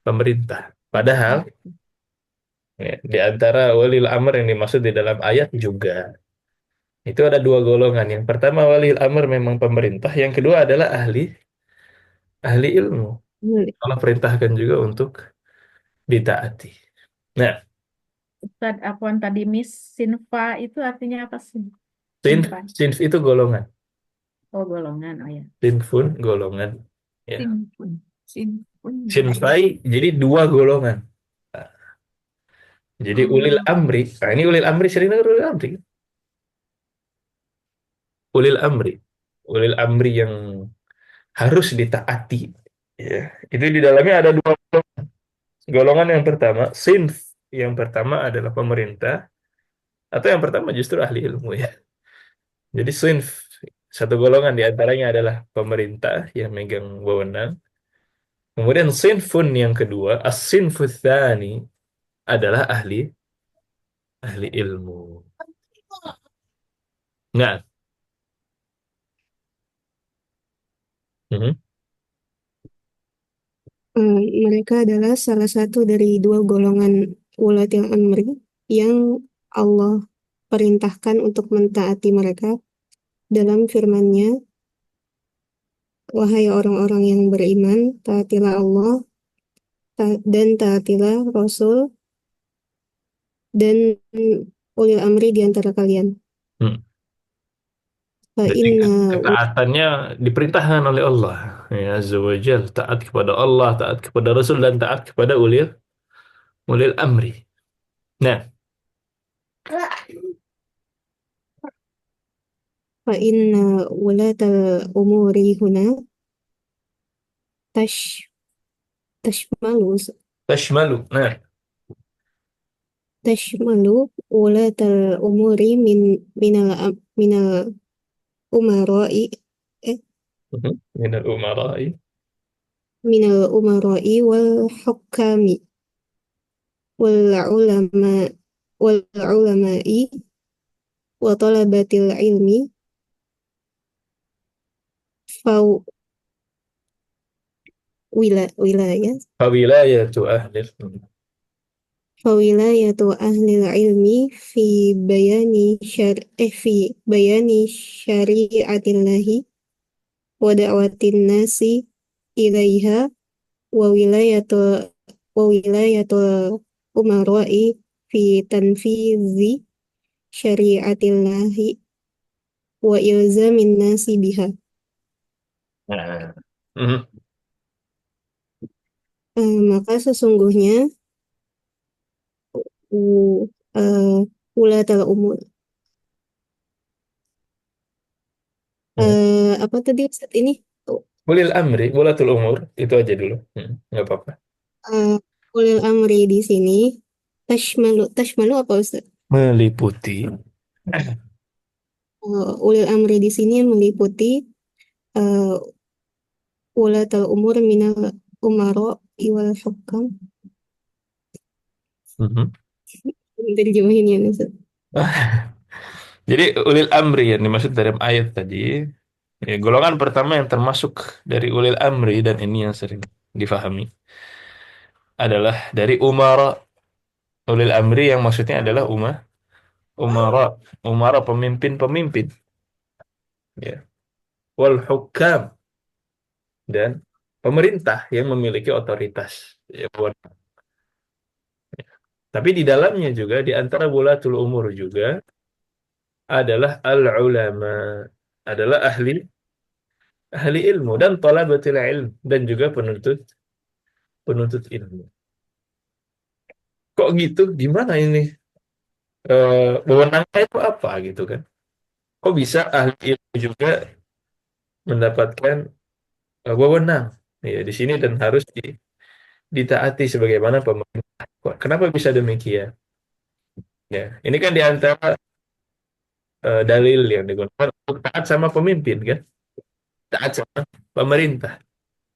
Speaker 1: pemerintah. Padahal ya, di antara waliul amr yang dimaksud di dalam ayat juga itu ada dua golongan. Yang pertama waliul amr memang pemerintah. Yang kedua adalah ahli ilmu. Allah perintahkan juga untuk ditaati. Nah,
Speaker 3: Ustaz Akuan tadi Miss Sinfa itu artinya apa sih?
Speaker 1: sinf,
Speaker 3: Sinfa.
Speaker 1: sinf itu golongan.
Speaker 3: Oh, golongan. Oh ya.
Speaker 1: Sinfun golongan. Ya.
Speaker 4: Sinfun. Sinfun.
Speaker 1: Sinfai jadi dua golongan. Jadi ulil
Speaker 4: Oh,
Speaker 1: amri. Nah, ini ulil amri sering dengar ulil amri. Ulil amri. Ulil amri yang harus ditaati. Ya. Itu di dalamnya ada dua golongan. Golongan yang pertama, sinf. Yang pertama adalah pemerintah. Atau yang pertama justru ahli ilmu ya. Jadi sinf. Satu golongan di antaranya adalah pemerintah yang megang wewenang. Kemudian sinfun yang kedua, as-sinfu tsani adalah ahli ilmu. Nah, mhm,
Speaker 2: Mereka adalah salah satu dari dua golongan ulatil amri yang Allah perintahkan untuk mentaati mereka dalam firman-Nya, wahai orang-orang yang beriman, taatilah Allah dan taatilah Rasul dan ulil amri di antara kalian.
Speaker 1: hmm.
Speaker 2: Fa
Speaker 1: Jadi
Speaker 2: inna
Speaker 1: ketaatannya diperintahkan oleh Allah. Ya, Azza wa Jal. Taat kepada Allah, taat kepada Rasul, dan taat kepada ulil amri. Nah,
Speaker 2: fa inna ulatal umuri huna tash tashmalu
Speaker 1: tashmalu. Nah,
Speaker 2: tashmalu ulatal umuri minal umarai eh,
Speaker 1: mhm, minal umara'i.
Speaker 2: minal umarai wal hukami wal ulama wal ulamai wa talabatil ilmi fa wilayah
Speaker 1: Fawilayatu ahlil.
Speaker 2: fawilayatu ahlil ilmi fi bayani syariatillahi wa da'watin nasi ilaiha wa wilayatul umara'i fi tanfizi syariatillahi wa ilzamin nasi biha.
Speaker 1: Nah, mhm,
Speaker 2: Maka sesungguhnya u- uh, ulatul umur
Speaker 1: mhm.
Speaker 2: apa tadi Ustaz ini.
Speaker 1: Ulil amri, ulatul umur. Itu aja dulu. Nggak apa-apa.
Speaker 2: uh, Ulil amri di sini tashmalu apa Ustaz?
Speaker 1: Meliputi.
Speaker 2: Ulil amri di sini meliputi uh, ulatul umur minal umaro wal hukam.
Speaker 1: Mhm.
Speaker 2: Dari jemahin ya Ustaz.
Speaker 1: Jadi ulil amri yang dimaksud dalam ayat tadi, ya, golongan pertama yang termasuk dari ulil amri dan ini yang sering difahami adalah dari umara. Ulil amri yang maksudnya adalah umara, umara pemimpin-pemimpin, ya. Wal hukam dan pemerintah yang memiliki otoritas. Ya, tapi di dalamnya juga di antara wulatul umur juga adalah al-ulama, adalah ahli ahli ilmu dan talabatul ilm dan juga penuntut penuntut ilmu. Kok gitu? Gimana ini? Wewenangnya itu apa gitu kan? Kok bisa ahli ilmu juga mendapatkan wewenang ya di sini dan harus ditaati sebagaimana pemerintah. Kenapa bisa demikian? Ya, ini kan di antara dalil yang digunakan untuk taat sama pemimpin kan? Taat sama pemerintah.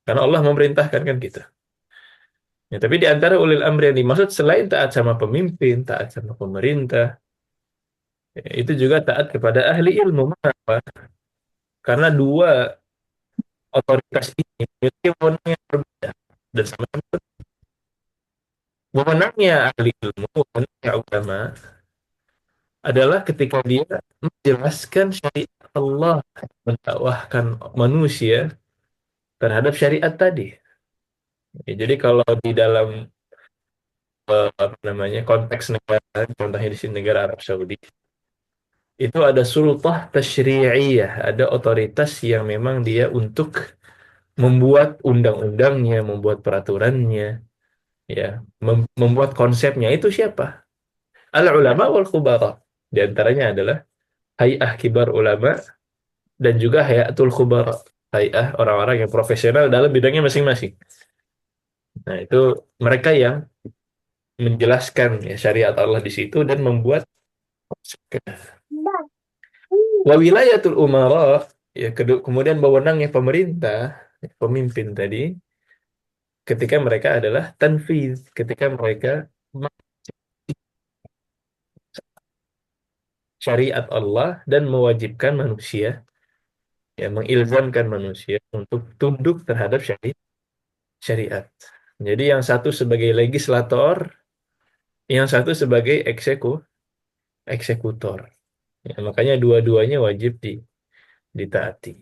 Speaker 1: Karena Allah memerintahkan kan gitu. Ya, tapi di antara ulil amri yang dimaksud selain taat sama pemimpin, taat sama pemerintah, ya, itu juga taat kepada ahli ilmu. Mengapa? Karena dua otoritas ini memiliki wewenang yang berbeda dan sama-sama wewenangnya ahli ilmu, wewenangnya ulama adalah ketika dia menjelaskan syariat Allah, mendakwahkan manusia terhadap syariat tadi. Ya, jadi kalau di dalam apa namanya konteks negara, contohnya di sini negara Arab Saudi, itu ada sultah tasyri'iyah, ada otoritas yang memang dia untuk membuat undang-undangnya, membuat peraturannya, ya, membuat konsepnya. Itu siapa? Al ulama wal khubara. Di antaranya adalah Hay'ah Kibar Ulama dan juga Hayatul Khubara. Hay'ah orang-orang yang profesional dalam bidangnya masing-masing. Nah, itu mereka yang menjelaskan ya, syariat Allah di situ dan membuat wa wilayatul umara ya kemudian wewenangnya pemerintah, ya, pemimpin tadi ketika mereka adalah tanfiz, ketika mereka syariat Allah dan mewajibkan manusia, ya mengilzamkan manusia untuk tunduk terhadap syariat. Jadi yang satu sebagai legislator, yang satu sebagai eksekutor. Ya, makanya dua-duanya wajib ditaati.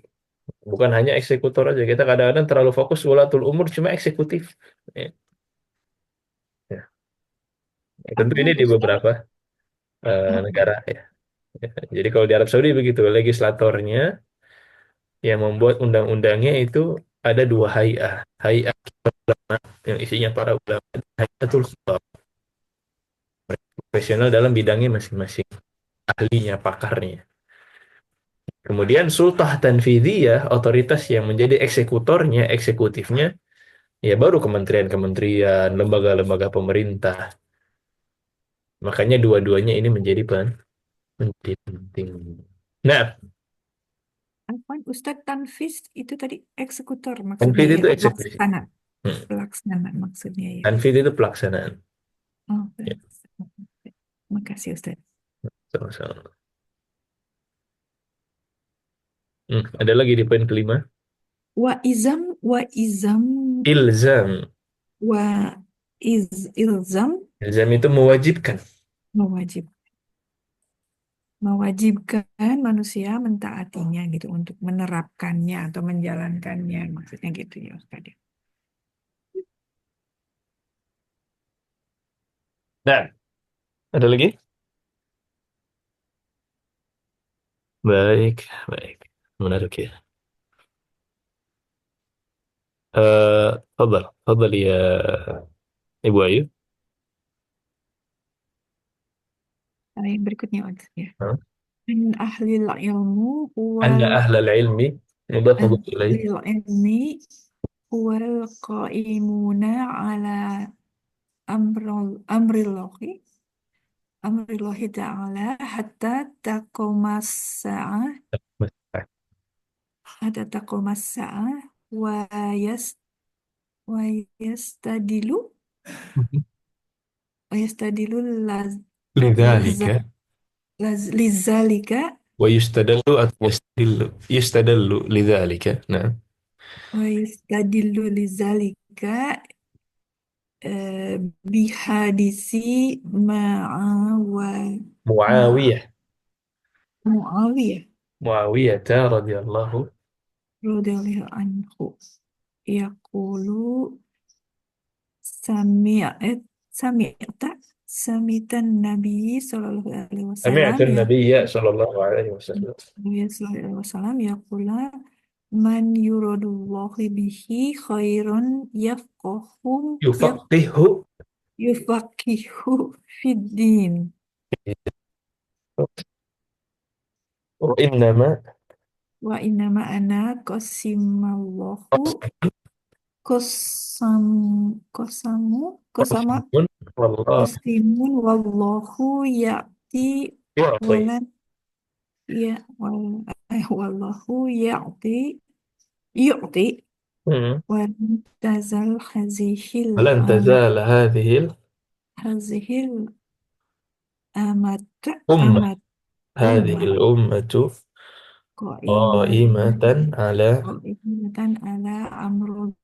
Speaker 1: Bukan hanya eksekutor aja. Kita kadang-kadang terlalu fokus walatul umur cuma eksekutif. Ya, ya. Tentu ini
Speaker 4: Afwan
Speaker 1: di
Speaker 4: Ustaz.
Speaker 1: beberapa negara ya. Ya. Jadi kalau di Arab Saudi begitu, legislatornya yang membuat undang-undangnya itu ada dua hay'ah. Hay'ah yang isinya para ulama, dan hay'atul khutbah, profesional dalam bidangnya masing-masing, ahlinya, pakarnya. Kemudian sultah tanfidiyah, otoritas yang menjadi eksekutornya, eksekutifnya, ya baru kementerian-kementerian, lembaga-lembaga pemerintah. Makanya dua-duanya ini menjadi penting. Nah,
Speaker 4: Afwan Ustadz, tanfiz itu tadi eksekutor maksudnya
Speaker 1: tanfid
Speaker 4: ya,
Speaker 1: itu eksekusi.
Speaker 4: pelaksana.
Speaker 1: Hmm.
Speaker 4: Pelaksana maksudnya ya.
Speaker 1: Tanfid itu pelaksanaan.
Speaker 4: Oh,
Speaker 1: Ya,
Speaker 4: pelaksana. Makasih Ustadz.
Speaker 1: sama-sama. Ada lagi di poin kelima.
Speaker 4: Wa izam
Speaker 1: Ilzam.
Speaker 4: wa ilzam
Speaker 1: Ilzam itu mewajibkan.
Speaker 4: mewajib mewajibkan manusia mentaatinya gitu untuk menerapkannya atau menjalankannya maksudnya gitu ya Ustadz.
Speaker 1: Nah, ada lagi? Baik, baik. Menarik ya. تفضل تفضل يا Ibu Ayu.
Speaker 4: Yang berikutnya Ustadz ya.
Speaker 1: Hah?
Speaker 4: Min ahlil ilmu
Speaker 1: Anna
Speaker 4: wal
Speaker 1: ahlal ilmi mudhaf mudhaf ilaih.
Speaker 4: ahlil ilmi wal qaimuna ala amrillahi amrillahi ta'ala hatta taqumas sa'ah wa yas wa yastadilu wa yastadilu liza-
Speaker 1: لذلك
Speaker 4: lizalika
Speaker 1: ويستدل يستدل لذلك نعم
Speaker 4: wa yastadilu lizalika bihadisi ma
Speaker 1: معاوية
Speaker 4: Muawiyah
Speaker 1: معاوية رضي الله
Speaker 4: radhiyallahu anhu yaqulu sami'at sami'ta sami'tan Nabi sallallahu alaihi
Speaker 1: سمعت
Speaker 4: wasallam ya
Speaker 1: النبي صلى الله عليه وسلم
Speaker 4: Nabi sallallahu alaihi wasallam yaqula man yuradullahu bihi khairan
Speaker 1: يفقهه
Speaker 4: yufaqihu fid din
Speaker 1: وإنما
Speaker 4: wa innama ana qasimallahu qasam qasamu qasama
Speaker 1: قسم والله
Speaker 4: qasimun wallahu ya'ti
Speaker 1: يعطي
Speaker 4: walan ya wallahu yu'ti
Speaker 1: مم.
Speaker 4: walan tazal
Speaker 1: ولن تزال هذه
Speaker 4: hazihil amat
Speaker 1: الأمة
Speaker 4: amat
Speaker 1: هذه
Speaker 4: ummah
Speaker 1: الأمة
Speaker 4: qaimatan
Speaker 1: قائمة على
Speaker 4: qaimatan ala amrullahi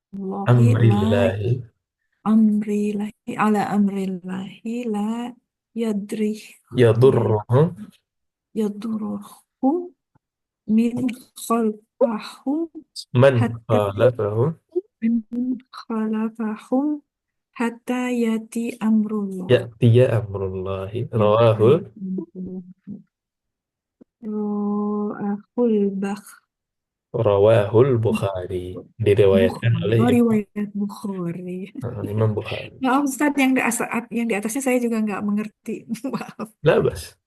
Speaker 1: أمر
Speaker 4: la
Speaker 1: الله
Speaker 4: amrillahi ala amrillahi la yadrih
Speaker 1: يضرهم
Speaker 4: yaduruhum min khalfahum
Speaker 1: من
Speaker 4: hatta
Speaker 1: خالفهم
Speaker 4: min khalafahum hatta yati amrullah
Speaker 1: يأتي أمر الله
Speaker 4: yati
Speaker 1: رواه
Speaker 4: amrullah ro'ahul
Speaker 1: رواه البخاري diriwayatkan oleh
Speaker 4: riwayat Bukhari.
Speaker 1: Imam Bukhari.
Speaker 4: Maaf Ustadz yang di atasnya saya juga nggak mengerti. Maaf.
Speaker 1: Lah bas,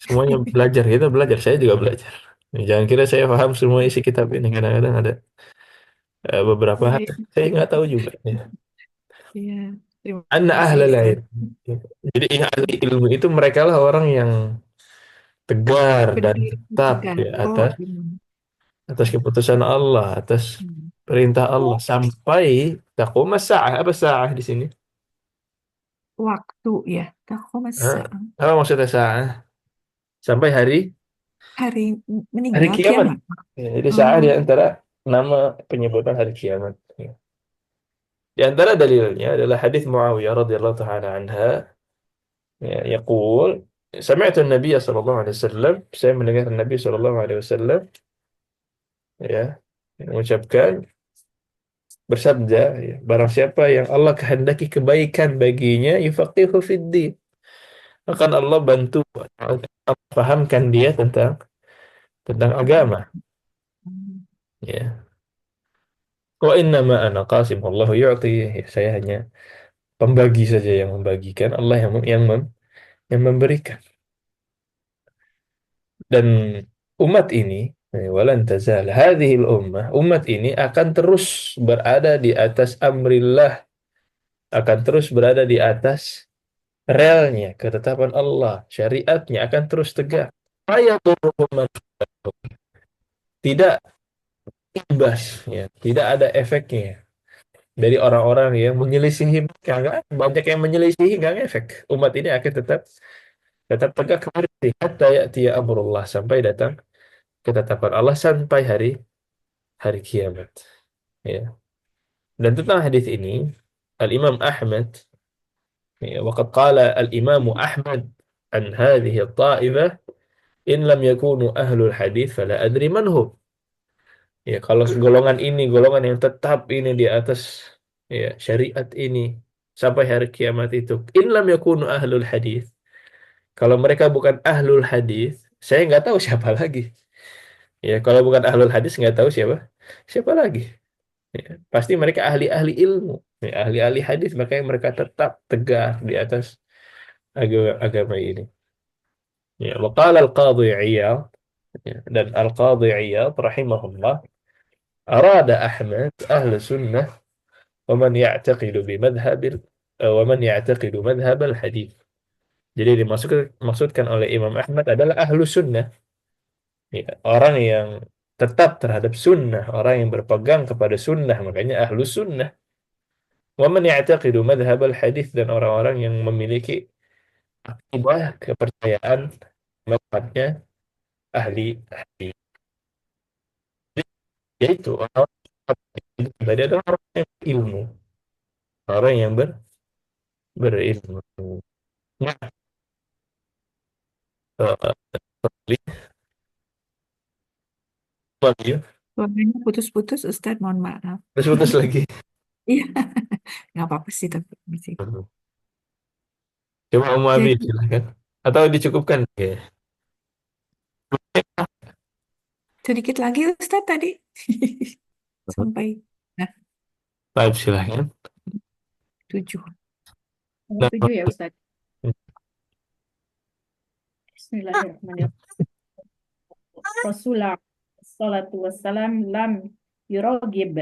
Speaker 1: semuanya belajar, kita belajar, saya juga belajar. Jangan kira saya paham semua isi kitab ini, kadang-kadang ada beberapa hal
Speaker 4: Iya,
Speaker 1: saya nggak tahu juga ya.
Speaker 4: iya. Terima
Speaker 1: Anna
Speaker 4: kasih
Speaker 1: ahlal
Speaker 4: Ustadz.
Speaker 1: ilm. Jadi ahli ilmu itu mereka lah orang yang tegar dan
Speaker 4: Benar
Speaker 1: tetap
Speaker 4: tegar.
Speaker 1: ya
Speaker 4: Oh,
Speaker 1: atas
Speaker 4: gimana?
Speaker 1: atas keputusan Allah, atas
Speaker 4: Hmm.
Speaker 1: perintah Allah sampai taqum as-sa'ah. Apa sa'ah di sini?
Speaker 4: Waktu ya. Tahu
Speaker 1: Hah?
Speaker 4: masa.
Speaker 1: Apa maksudnya sa'ah? sampai
Speaker 4: Hari
Speaker 1: hari
Speaker 4: meninggal
Speaker 1: kiamat.
Speaker 4: kiamat.
Speaker 1: Ya, jadi saat
Speaker 4: Oh,
Speaker 1: di antara nama penyebutan hari kiamat. Ya. Di antara dalilnya adalah hadis Muawiyah radhiyallahu taala anha, ya, yaqul sami'tu an-nabiy sallallahu alaihi wasallam, saya mendengar Nabi sallallahu alaihi wasallam, ya, mengucapkan, bersabda, ya, barang siapa yang Allah kehendaki kebaikan baginya, yufaqihu fid din, akan Allah bantu, fahamkan dia tentang agama, ya. Wa inna ma ana qasim wallahu yu'ti, ya, saya hanya pembagi saja yang membagikan, Allah yang memberikan. Dan umat ini, walan tazal hadhil ummah, umat ini akan terus berada di atas amrillah, akan terus berada di atas relnya ketetapan Allah, syariatnya akan terus tegak. Saya tidak imbas, ya, tidak ada efeknya dari orang-orang yang menyelisihi mereka. Banyak yang menyelisihi, nggak efek. Umat ini akan tetap tetap tegak kembali hatta ya'ti amrullah, sampai datang ketetapan Allah, sampai hari hari kiamat, ya. Dan tentang hadis ini, Al-Imam Ahmad, ya, waqad qala Al-Imam Ahmad an hadhihi at-ta'ifah in lam yakunu ahlul hadis fala adri man hum. Ya, kalau golongan ini, golongan yang tetap ini di atas, ya, syariat ini sampai hari kiamat itu, in lam yakunu ahlul hadis, kalau mereka bukan ahlul hadis, saya nggak tahu siapa lagi. Ya, kalau bukan ahlul hadis nggak tahu siapa siapa lagi. Ya, pasti mereka ahli-ahli ilmu, ya, ahli-ahli hadis, makanya mereka tetap tegar di atas agama ini. Ya, waqala al-Qadhi Iyad, ya, dan al-Qadhi Iyad rahimahullah, arada Ahmad ahli sunnah wa man ya'taqidu bi madhhabil wa man ya'taqidu madhhab al-hadis. Jadi dimaksudkan oleh Imam Ahmad adalah ahlu sunnah, ya, orang yang tetap terhadap sunnah, orang yang berpegang kepada sunnah, makanya ahlu sunnah. Wa man ya'taqidu madhhab al-hadis, dan orang-orang yang memiliki akidah, kepercayaan mazhabnya ahli hadis. Yaitu orang tadi adalah orang yang berilmu, orang yang berilmu. Nah, uh, lagi,
Speaker 4: suaranya putus-putus, Ustadz, mohon maaf.
Speaker 1: terus putus lagi.
Speaker 4: Iya, nggak apa-apa sih, tapi masih.
Speaker 1: Coba Om Abi
Speaker 4: Jadi,
Speaker 1: silakan. Atau dicukupkan? Ya.
Speaker 4: sedikit lagi, Ustadz, tadi. Sampai, nah,
Speaker 1: Baik, silakan.
Speaker 4: 7.
Speaker 3: Nomor
Speaker 1: Nah,
Speaker 3: 7 ya Ustaz. Bismillahirrahmanirrahim. Rasulullah salatu wassalam lam yuragib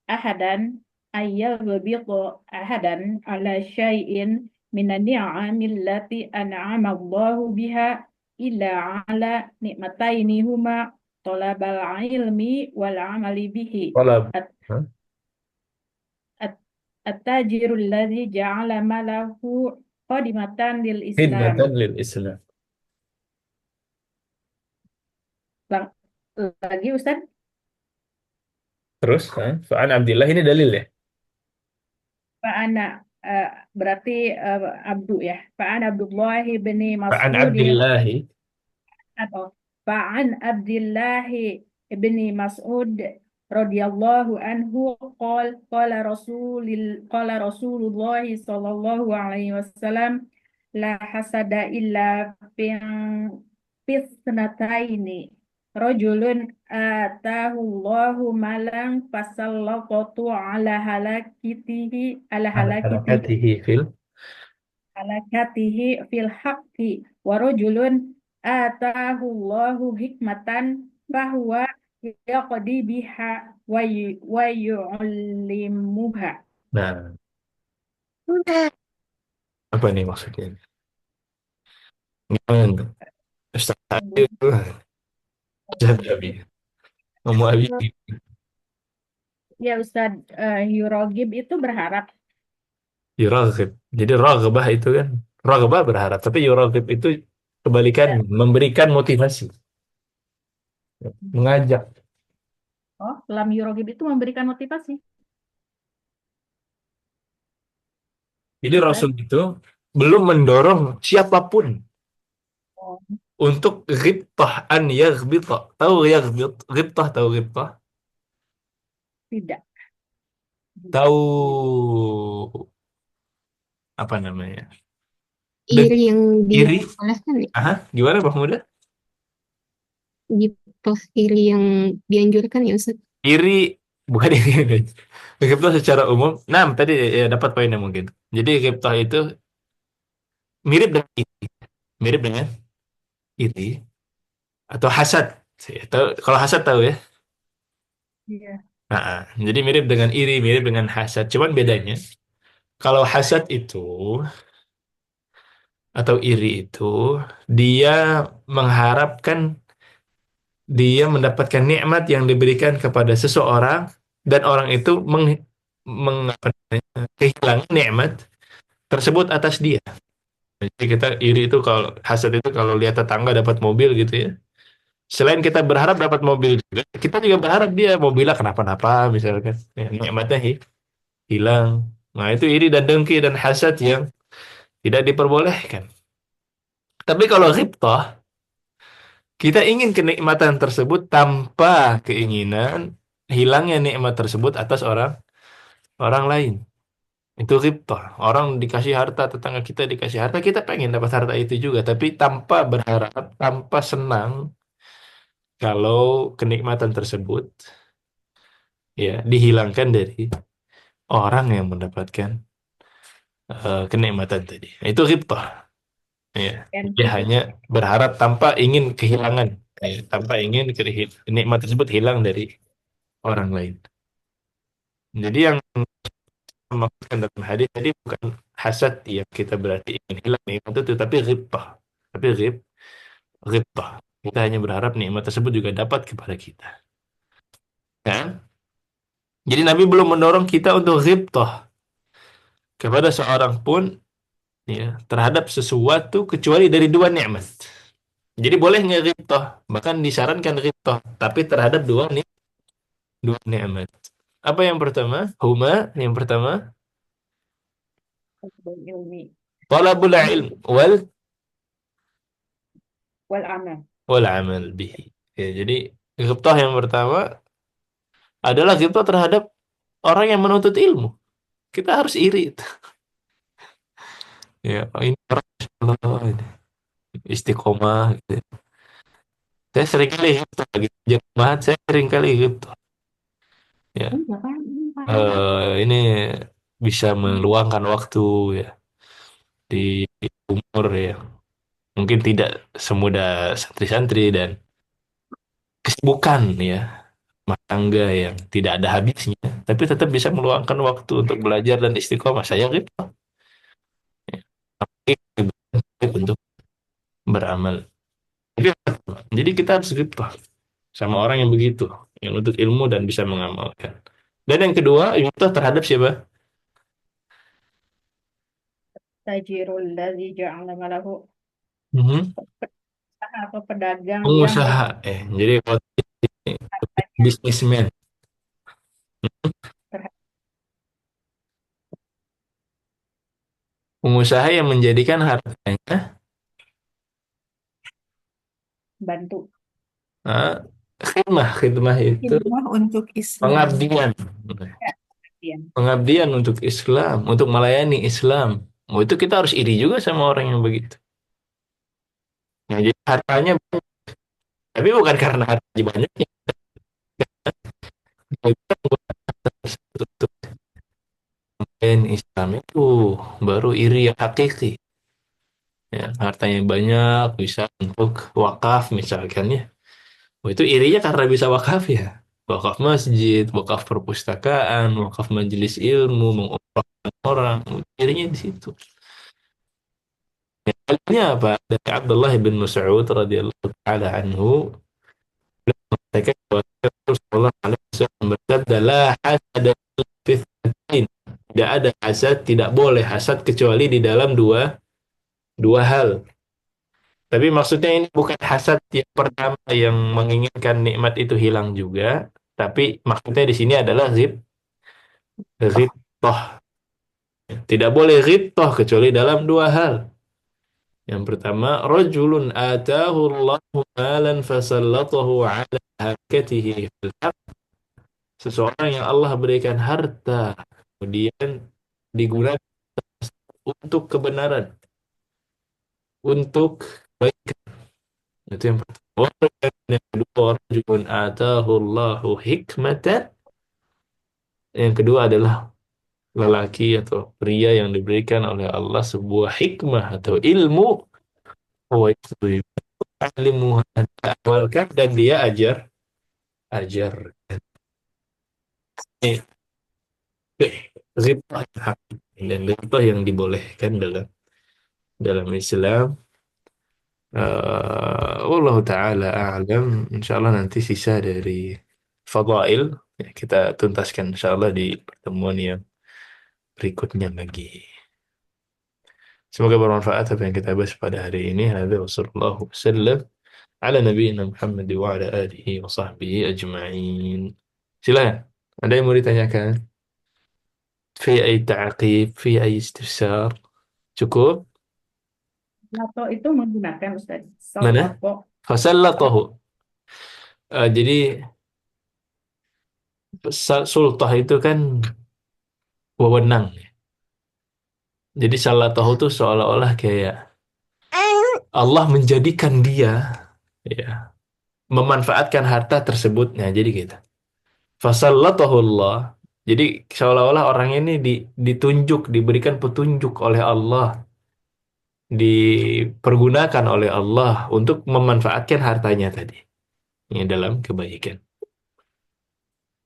Speaker 3: ahadan ayyagbitu ahadan ala syai'in minan ni'amil lati an'ama Allahu biha illa ala ni'mataini huma talabal ilmi wal amali bihi.
Speaker 1: Talab.
Speaker 3: At-
Speaker 1: Hah?
Speaker 3: at- At-tajirul ladzi ja'ala malahu qadimatan lil Islam.
Speaker 1: Khidmatan lil Islam.
Speaker 3: Bang, lagi Ustaz.
Speaker 1: Terus, Fa'an Abdillah ini dalil ya?
Speaker 3: Pak Ana berarti Abdu ya. Pak Ana Abdullah bin
Speaker 1: Fa'an
Speaker 3: Mas'ud
Speaker 1: Abdillahi.
Speaker 3: atau Pak An Abdullah bin Mas'ud radhiyallahu anhu qala Rasulullah sallallahu alaihi wasallam la hasada illa fin fisnataini rajulun atahu Allahu malang fasallatu ala
Speaker 1: Ala
Speaker 3: halakitihi
Speaker 1: harakatihi fil.
Speaker 3: halakatihi fil haqqi wa rajulun atahu Allahu hikmatan bahwa yaqdi biha wa yu'allimuha.
Speaker 1: Nah, apa nih maksudnya? Gimana tuh? Ustaz Abi itu, Ustaz Abi. Om Abi.
Speaker 3: Ya Ustadz, Yurogib itu berharap.
Speaker 1: Yuraghib. Jadi raghbah itu kan, raghbah berharap, tapi yuraghib itu Kebalikan,
Speaker 3: Ya.
Speaker 1: memberikan motivasi, mengajak.
Speaker 3: Oh, lam yurogib itu memberikan motivasi.
Speaker 1: Jadi Rasul
Speaker 3: Bukan.
Speaker 1: itu belum mendorong siapapun
Speaker 3: Oh,
Speaker 1: untuk ghibtah an yaghbita. Tahu yaghbit? Ghibtah tahu ghibtah?
Speaker 3: tidak.
Speaker 1: Tahu apa namanya?
Speaker 2: Iri
Speaker 1: Dengki,
Speaker 2: yang
Speaker 1: iri.
Speaker 2: diperbolehkan ya.
Speaker 1: Aha, gimana Bang Muda?
Speaker 2: Gitu, iri yang dianjurkan ya Ustaz.
Speaker 1: Iri bukan iri. Ghibtah secara umum. Nah, tadi ya, dapat poinnya mungkin. Jadi ghibtah itu mirip dengan iri. Mirip dengan iri atau hasad. Kalau hasad tahu ya.
Speaker 3: Iya.
Speaker 1: Nah, jadi mirip dengan iri, mirip dengan hasad. Cuman bedanya, kalau hasad itu atau iri itu, dia mengharapkan dia mendapatkan nikmat yang diberikan kepada seseorang dan orang itu apa namanya, kehilangan nikmat tersebut atas dia. Jadi kita iri itu kalau hasad itu kalau lihat tetangga dapat mobil gitu ya. Selain kita berharap dapat mobil juga, kita juga berharap dia mobilnya kenapa-napa misalkan. Ya, nikmatnya hilang. Nah, itu iri dan dengki dan hasad yang tidak diperbolehkan. Tapi kalau ghibtah, kita ingin kenikmatan tersebut tanpa keinginan hilangnya nikmat tersebut atas orang orang lain. Itu ghibtah. Orang dikasih harta, tetangga kita dikasih harta, kita pengen dapat harta itu juga, tapi tanpa berharap, tanpa senang kalau kenikmatan tersebut ya dihilangkan dari orang yang mendapatkan kenikmatan tadi. Itu ghibtah. Ya,
Speaker 3: Dan
Speaker 1: dia hanya berharap tanpa ingin kehilangan, ya, tanpa ingin nikmat tersebut hilang dari orang lain. Jadi yang dimaksudkan dalam hadis tadi bukan hasad yang kita berarti ingin hilang nikmat itu, tapi ghibtah. Tapi ghibtah. Kita hanya berharap nikmat tersebut juga dapat kepada kita. Ya? Jadi Nabi belum mendorong kita untuk ghibtah kepada seorang pun ya, terhadap sesuatu kecuali dari dua nikmat. Jadi boleh nggak ghibtah? Bahkan disarankan ghibtah, tapi terhadap dua nikmat. Apa yang pertama? Yang pertama,
Speaker 3: ilmi
Speaker 1: talabul ilm
Speaker 3: wal amal.
Speaker 1: wal amal bihi. Ya, jadi ghibtah yang pertama adalah ghibtah terhadap orang yang menuntut ilmu. Kita harus iri. Ya, oh, ini orang Masya Allah, ini istiqomah gitu. Saya sering kali ghibtah lagi jemaat, saya sering kali ghibtah. Ya,
Speaker 3: Enggak kan? Enggak.
Speaker 1: ini bisa meluangkan waktu ya di umur ya. Mungkin tidak semudah santri-santri dan kesibukan ya rumah tangga yang tidak ada habisnya, tapi tetap bisa meluangkan waktu untuk belajar dan istiqomah. Saya gitu. Untuk beramal. Jadi, jadi kita harus gitu sama orang yang begitu, yang untuk ilmu dan bisa mengamalkan. Dan yang kedua, itu terhadap siapa?
Speaker 3: Tajirul ladzi ja'ala malahu
Speaker 1: Mhm.
Speaker 3: atau pedagang yang
Speaker 1: Pengusaha. Jadi kalau
Speaker 3: bertanya
Speaker 1: bisnismen,
Speaker 3: terhadap
Speaker 1: pengusaha yang menjadikan hartanya
Speaker 3: bantu
Speaker 1: ah, khidmah itu
Speaker 4: Hikmah untuk Islam.
Speaker 1: pengabdian.
Speaker 3: ya, ya.
Speaker 1: Pengabdian untuk Islam, untuk melayani Islam. Oh, itu kita harus iri juga sama orang yang begitu. Nah, jadi hartanya, tapi bukan karena hartanya banyak, ya. Untuk melayani Islam itu baru iri yang hakiki. Ya, hartanya banyak, bisa untuk wakaf misalkan ya. Oh, itu irinya karena bisa wakaf ya. Wakaf masjid, wakaf perpustakaan, wakaf majelis ilmu, mengumrohkan orang. Irinya di situ. Dalilnya apa? Dari Abdullah bin Mas'ud radhiyallahu taala anhu mengatakan bahwa Rasulullah alaihi wasallam bersabda, "La hasada fi tsnatain." Tidak ada hasad, tidak boleh hasad kecuali di dalam dua dua hal. Tapi maksudnya ini bukan hasad yang pertama yang menginginkan nikmat itu hilang juga, tapi maksudnya di sini adalah ghibtah. Tidak boleh ghibtah kecuali dalam dua hal. Yang pertama, rajulun atahu Allahu malan fasallatahu ala hakatihi fil haq. Seseorang yang Allah berikan harta, kemudian digunakan untuk kebenaran, untuk baik. Itu yang pertama. Yang kedua, rajulun atahu Allahu hikmatan. Yang kedua adalah lelaki atau pria yang diberikan oleh Allah sebuah hikmah atau ilmu. Oh, itu alimuha amalkan dan dia ajar. Eh, ghibtah yang hakiki dan ghibtah yang dibolehkan dalam dalam Islam. Wallahu taala a'lam. Insyaallah nanti sisa dari fadail ya, kita tuntaskan insyaallah di pertemuan yang berikutnya lagi. Semoga bermanfaat apa yang kita bahas pada hari ini. Hadza wa sallallahu wasallam ala nabiyyina Muhammad wa ala alihi wa sahbihi ajma'in. Silakan. Ada yang mau ditanyakan? في أي تعقيب في أي استفسار cukup
Speaker 3: Lato itu menggunakan Ustaz.
Speaker 1: mana
Speaker 3: Sallako.
Speaker 1: fasallatahu. Jadi sultah itu kan wewenang, jadi sallatahu itu seolah-olah kayak Allah menjadikan dia ya memanfaatkan harta tersebut. Nah jadi gitu, fasallatahu Allah, jadi seolah-olah orang ini ditunjuk, diberikan petunjuk oleh Allah, dipergunakan oleh Allah untuk memanfaatkan hartanya tadi ini dalam kebaikan.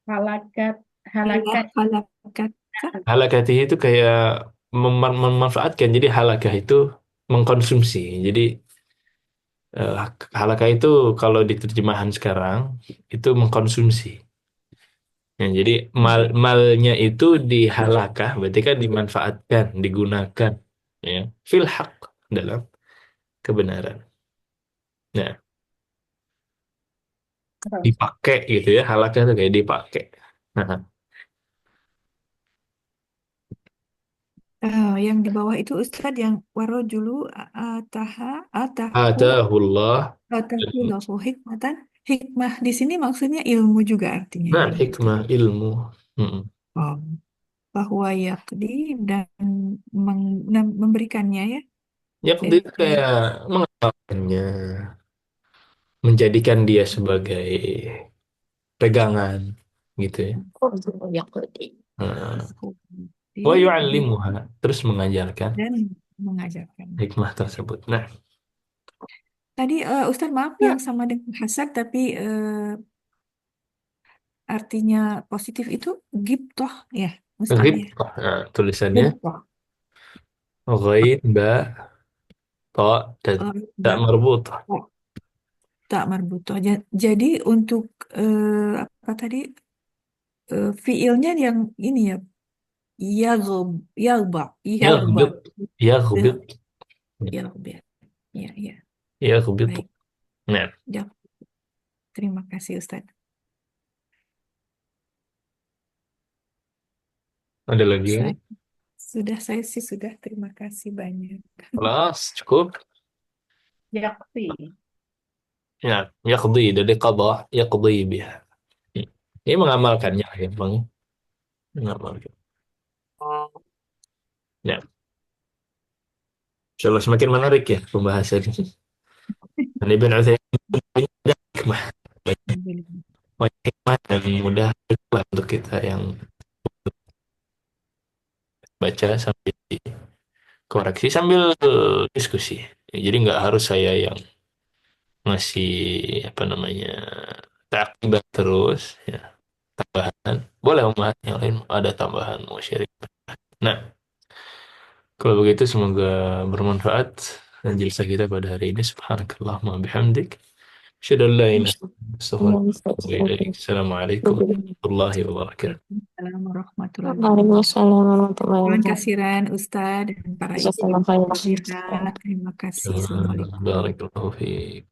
Speaker 3: Halakat.
Speaker 4: Allah
Speaker 3: Halakat.
Speaker 4: halakat.
Speaker 1: Halakati itu kayak memanfaatkan. Jadi halakah itu mengkonsumsi. Jadi eh, halakah itu kalau di terjemahan sekarang itu mengkonsumsi. Ya, jadi malnya itu dihalakah, berarti kan dimanfaatkan, digunakan, ya, fil haq dalam kebenaran. Nah,
Speaker 3: Terus.
Speaker 1: dipakai gitu ya, halakah itu kayak dipakai. Nah,
Speaker 4: Yang di bawah itu Ustadz yang warojulu ataha atahu
Speaker 1: atahullah.
Speaker 4: atahu lahu hikmatan. Hikmah di sini maksudnya ilmu juga artinya
Speaker 1: Nah,
Speaker 4: ya Ustadz.
Speaker 1: hikmah ilmu. Mm-mm.
Speaker 4: Oh, bahwa yakdi dan memberikannya ya.
Speaker 1: Ya, dia
Speaker 4: Eh,
Speaker 1: kayak mengamalkannya, menjadikan dia sebagai pegangan gitu ya. Nah, wa
Speaker 4: di
Speaker 1: yu'allimuha, terus mengajarkan
Speaker 4: dan mengajarkan.
Speaker 1: hikmah tersebut. Nah,
Speaker 4: Tadi Ustadz maaf
Speaker 1: ya,
Speaker 4: yang sama dengan hasad tapi artinya positif itu gibtoh ya Ustadz ya.
Speaker 1: ghibtah. Nah, tulisannya
Speaker 4: Gibtoh.
Speaker 1: ghain ba ta dan tak
Speaker 4: Bak
Speaker 1: marbutah.
Speaker 4: tak marbutoh. Jadi untuk apa tadi fiilnya yang ini ya yaghab yaghba yaghba
Speaker 1: Yaghbit, yaghbit,
Speaker 4: yaghba ya ya
Speaker 1: yaghbit.
Speaker 4: baik
Speaker 1: Nah,
Speaker 4: ya terima kasih Ustadz.
Speaker 1: ada lagi?
Speaker 4: Saya saya sih sudah terima kasih banyak.
Speaker 1: Kelas cukup.
Speaker 3: Yakti.
Speaker 1: Ya, yaqdi dari qada, yaqdi biha. Ini mengamalkannya ya, Bang. Mengamalkan. Ya, insyaallah semakin menarik ya pembahasan ini. Dan Ibn Utsaimin punya hikmah,
Speaker 4: Alhamdulillah.
Speaker 1: banyak hikmah dan mudah untuk kita yang baca sambil koreksi sambil diskusi. Ya, jadi nggak harus saya yang ngasih apa namanya takbir terus ya, tambahan. Boleh umat yang lain ada tambahan mau sharing. Nah, kalau begitu semoga bermanfaat dan jilsa kita pada hari ini. Subhanakallahumma bihamdik. Asyhadu an la ilaha
Speaker 5: Masya
Speaker 1: illallah, astaghfiruka wa atubu ilaik.
Speaker 5: Allah.
Speaker 1: Assalamualaikum warahmatullahi wabarakatuh.
Speaker 4: Waalaikumsalam warahmatullahi wabarakatuh.
Speaker 5: Waalaikumsalam warahmatullahi
Speaker 4: Terima
Speaker 5: wabarakatuh.
Speaker 4: kasihan Ustadz dan para ibu
Speaker 5: Jazakallah khairan.
Speaker 4: pemirsa. Terima kasih. Assalamualaikum.
Speaker 1: Barakallahu fiik.